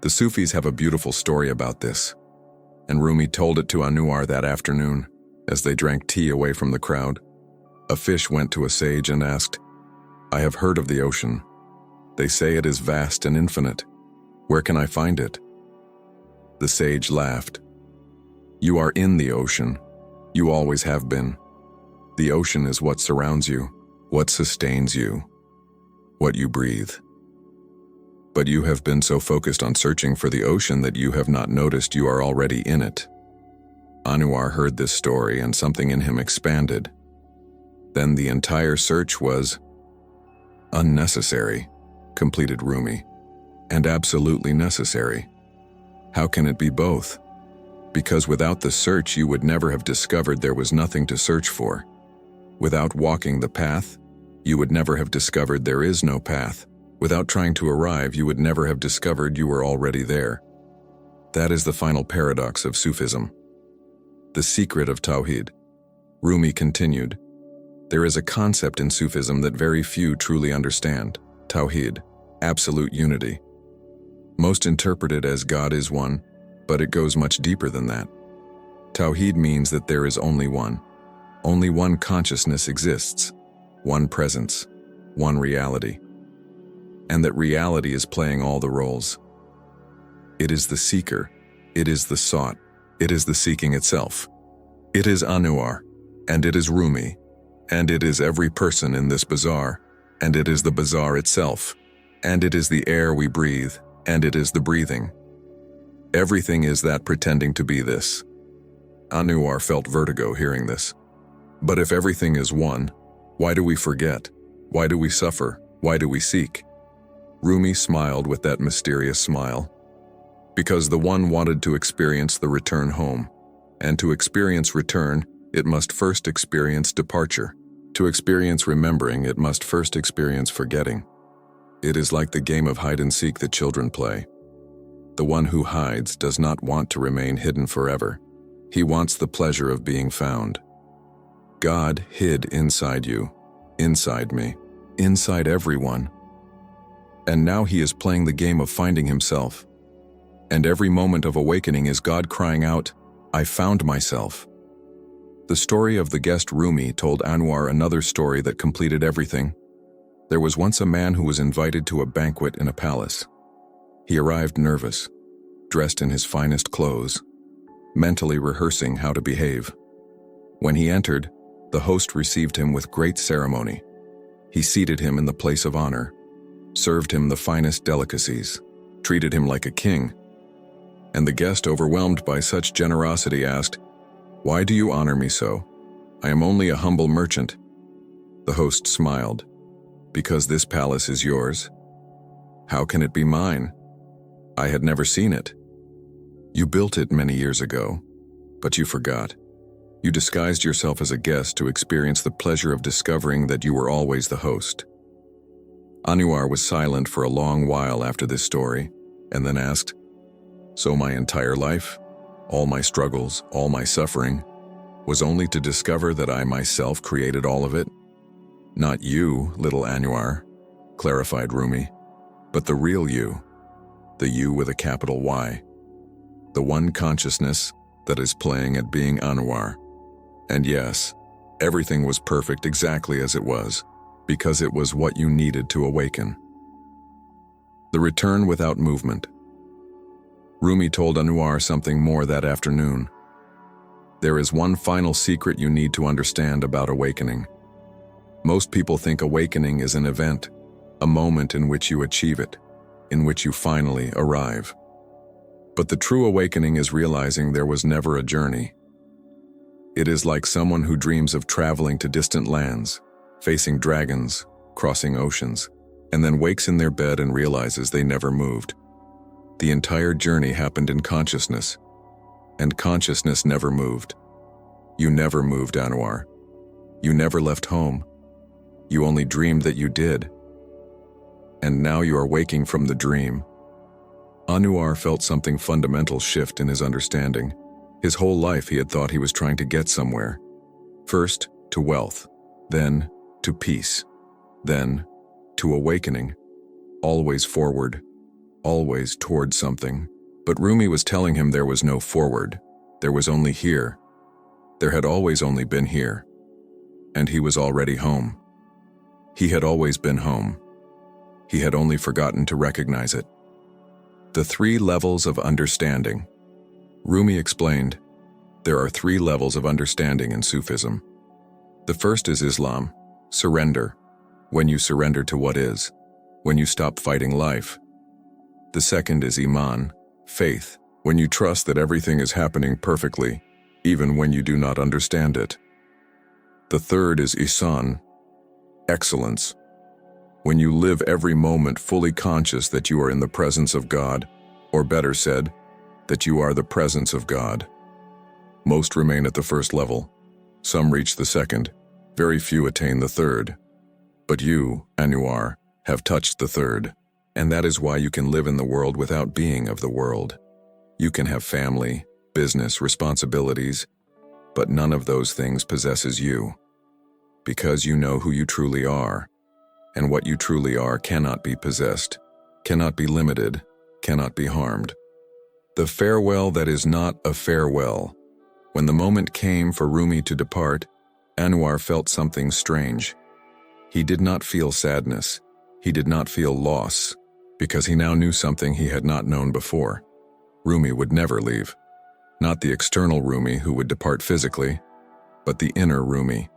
The Sufis have a beautiful story about this. and Rumi told it to Anwar that afternoon, as they drank tea away from the crowd. A fish went to a sage and asked, "I have heard of the ocean. They say it is vast and infinite. Where can I find it?" The sage laughed. "You are in the ocean. You always have been. The ocean is what surrounds you, what sustains you, what you breathe. But you have been so focused on searching for the ocean that you have not noticed you are already in it." Anwar heard this story and something in him expanded. Then the entire search was unnecessary, completed Rumi, and absolutely necessary. How can it be both? Because without the search you would never have discovered there was nothing to search for. Without walking the path, you would never have discovered there is no path. Without trying to arrive, you would never have discovered you were already there. That is the final paradox of Sufism. The secret of tawhid. Rumi continued, "There is a concept in Sufism that very few truly understand, tawhid, absolute unity. Most interpret it as God is one, but it goes much deeper than that. Tawhid means that there is only one. Only one consciousness exists, one presence, one reality. And that reality is playing all the roles. It is the seeker, it is the sought, it is the seeking itself. It is Anwar, and it is Rumi, and it is every person in this bazaar, and it is the bazaar itself, and it is the air we breathe, and it is the breathing. Everything is that pretending to be this." Anwar felt vertigo hearing this. But if everything is one, why do we forget? Why do we suffer? Why do we seek? Rumi smiled with that mysterious smile. Because the one wanted to experience the return home. And to experience return, it must first experience departure. To experience remembering, it must first experience forgetting. It is like the game of hide and seek that children play. The one who hides does not want to remain hidden forever. He wants the pleasure of being found. God hid inside you, inside me, inside everyone. And now he is playing the game of finding himself. And every moment of awakening is God crying out, "I found myself." The story of the guest Rumi told Anwar another story that completed everything. There was once a man who was invited to a banquet in a palace. He arrived nervous, dressed in his finest clothes, mentally rehearsing how to behave. When he entered, the host received him with great ceremony. He seated him in the place of honor, served him the finest delicacies, treated him like a king. And the guest, overwhelmed by such generosity, asked, "Why do you honor me so? I am only a humble merchant." The host smiled, "Because this palace is yours. How can it be mine? I had never seen it. You built it many years ago, but you forgot. You disguised yourself as a guest to experience the pleasure of discovering that you were always the host." Anwar was silent for a long while after this story, and then asked, "So my entire life, all my struggles, all my suffering, was only to discover that I myself created all of it?" "Not you, little Anwar," clarified Rumi, "but the real you, the you with a capital Y, the one consciousness that is playing at being Anwar. And yes, everything was perfect exactly as it was, because it was what you needed to awaken." The return without movement. Rumi told Anwar something more that afternoon. There is one final secret you need to understand about awakening. Most people think awakening is an event, a moment in which you achieve it, in which you finally arrive. But the true awakening is realizing there was never a journey. It is like someone who dreams of traveling to distant lands, facing dragons, crossing oceans, and then wakes in their bed and realizes they never moved. The entire journey happened in consciousness, and consciousness never moved. You never moved, Anwar. You never left home. You only dreamed that you did. And now you are waking from the dream. Anwar felt something fundamental shift in his understanding. His whole life he had thought he was trying to get somewhere. First, to wealth, then to peace, then to awakening. Always forward, always toward something. But Rumi was telling him there was no forward, There was only here. There had always only been here. And he was already home. He had always been home. He had only forgotten to recognize it. The 3 levels of understanding. Rumi explained, there are 3 levels of understanding in Sufism. The first is Islam, surrender, when you surrender to what is, when you stop fighting life. The second is Iman, faith, when you trust that everything is happening perfectly, even when you do not understand it. The third is Ihsan, excellence, when you live every moment fully conscious that you are in the presence of God, or better said, that you are the presence of God. Most remain at the first level. Some reach the second. Very few attain the third. But you, Anwar, have touched the third, and that is why you can live in the world without being of the world. You can have family, business, responsibilities, but none of those things possesses you, because you know who you truly are, and what you truly are cannot be possessed, cannot be limited, cannot be harmed. The farewell that is not a farewell. When the moment came for Rumi to depart, Anwar felt something strange. He did not feel sadness. He did not feel loss, because he now knew something he had not known before. Rumi would never leave. Not the external Rumi who would depart physically, but the inner Rumi.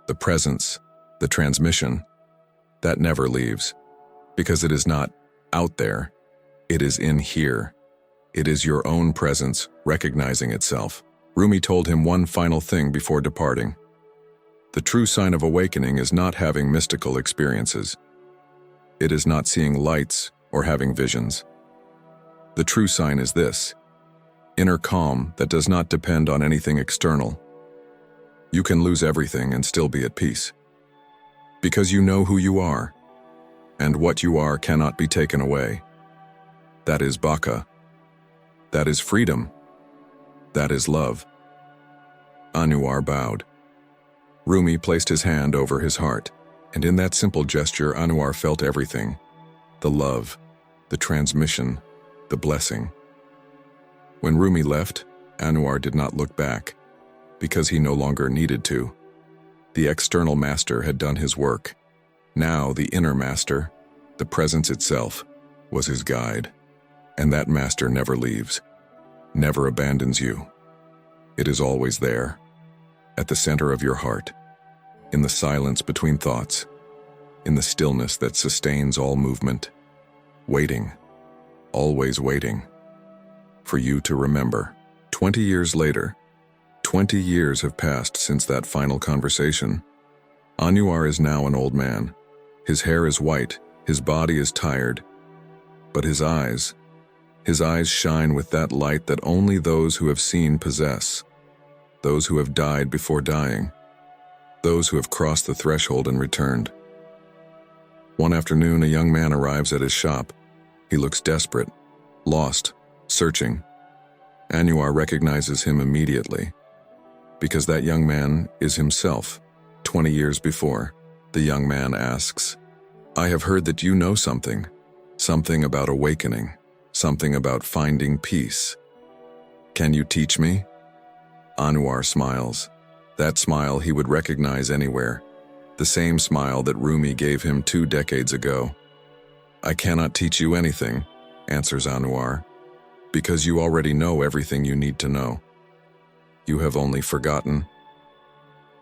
The presence, the transmission, that never leaves, because it is not out there, it is in here. It is your own presence recognizing itself. Rumi told him one final thing before departing. The true sign of awakening is not having mystical experiences. It is not seeing lights or having visions. The true sign is this: inner calm that does not depend on anything external. You can lose everything and still be at peace, because you know who you are, and what you are cannot be taken away. That is Baqa. That is freedom. That is love. Anwar bowed. Rumi placed his hand over his heart, and in that simple gesture Anwar felt everything: the love, the transmission, the blessing. When Rumi left, Anwar did not look back, because he no longer needed to. The external master had done his work. Now the inner master, the presence itself, was his guide. And that master never leaves, never abandons you. It is always there, at the center of your heart, in the silence between thoughts, in the stillness that sustains all movement, waiting, always waiting, for you to remember. 20 years later, 20 years have passed since that final conversation. Anwar is now an old man. His hair is white, his body is tired, but his eyes shine with that light that only those who have seen possess, those who have died before dying, those who have crossed the threshold and returned. One afternoon, a young man arrives at his shop. He looks desperate, lost, searching. Anwar recognizes him immediately, because that young man is himself. 20 years before, the young man asks, "I have heard that you know something about awakening, something about finding peace. Can you teach me?" Anwar smiles. That smile he would recognize anywhere, the same smile that Rumi gave him 2 decades ago. "I cannot teach you anything," answers Anwar, "because you already know everything you need to know. You have only forgotten."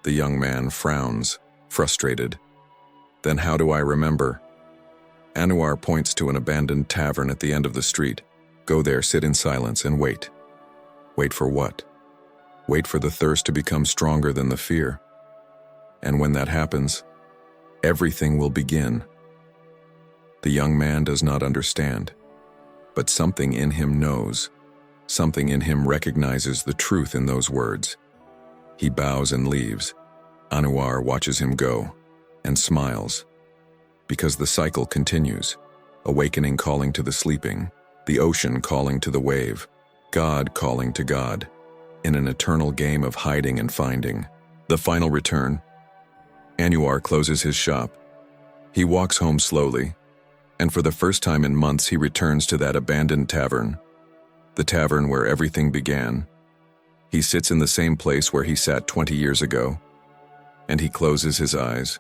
The young man frowns, frustrated. "Then how do I remember?" Anwar points to an abandoned tavern at the end of the street. "Go there, sit in silence, and wait." Wait for what? Wait for the thirst to become stronger than the fear. And when that happens, everything will begin. The young man does not understand, but something in him knows. Something in him recognizes the truth in those words. He bows and leaves. Anwar watches him go and smiles, because the cycle continues, awakening calling to the sleeping, the ocean calling to the wave, God calling to God, in an eternal game of hiding and finding. The final return. Anwar closes his shop. He walks home slowly, and for the first time in months he returns to that abandoned tavern, the tavern where everything began, He sits in the same place where he sat 20 years ago, and he closes his eyes.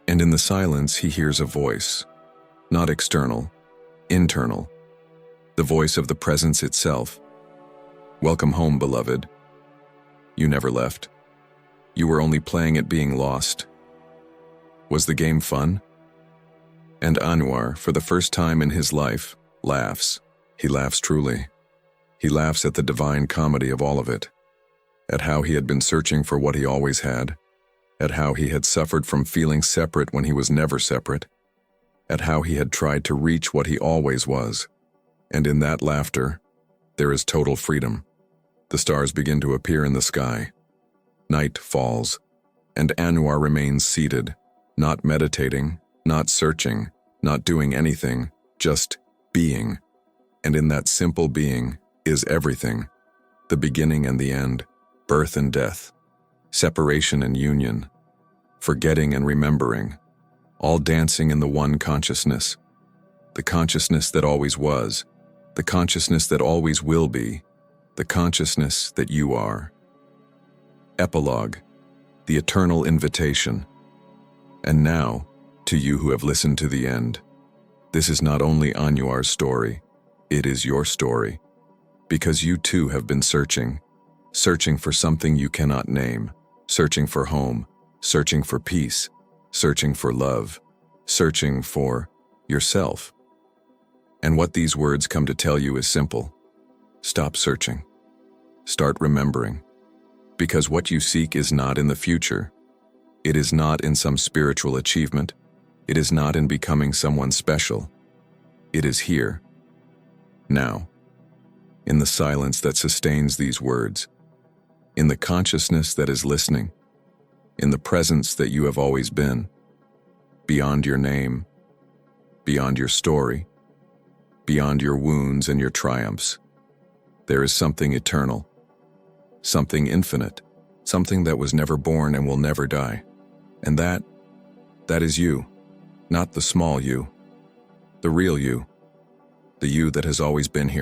And in the silence, he hears a voice, not external, internal, the voice of the presence itself. Welcome home, beloved. You never left. You were only playing at being lost. Was the game fun? And Anwar, for the first time in his life, laughs. He laughs truly. He laughs at the divine comedy of all of it, at how he had been searching for what he always had, at how he had suffered from feeling separate when he was never separate, at how he had tried to reach what he always was. And in that laughter, there is total freedom. The stars begin to appear in the sky. Night falls, and Anwar remains seated, not meditating, not searching, not doing anything, just being. And in that simple being is everything, the beginning and the end, birth and death, separation and union, forgetting and remembering, all dancing in the one consciousness, the consciousness that always was, the consciousness that always will be, the consciousness that you are. Epilogue, the eternal invitation. And now, to you who have listened to the end, this is not only Anwar's story, it is your story. Because you too have been searching for something you cannot name, searching for home, searching for peace, searching for love, searching for yourself. And what these words come to tell you is simple. Stop searching. Start remembering. Because what you seek is not in the future. It is not in some spiritual achievement. It is not in becoming someone special. It is here, now, in the silence that sustains these words, in the consciousness that is listening, in the presence that you have always been, beyond your name, beyond your story, beyond your wounds and your triumphs. There is something eternal, something infinite, something that was never born and will never die. And that is you, not the small you, the real you, the you that has always been here.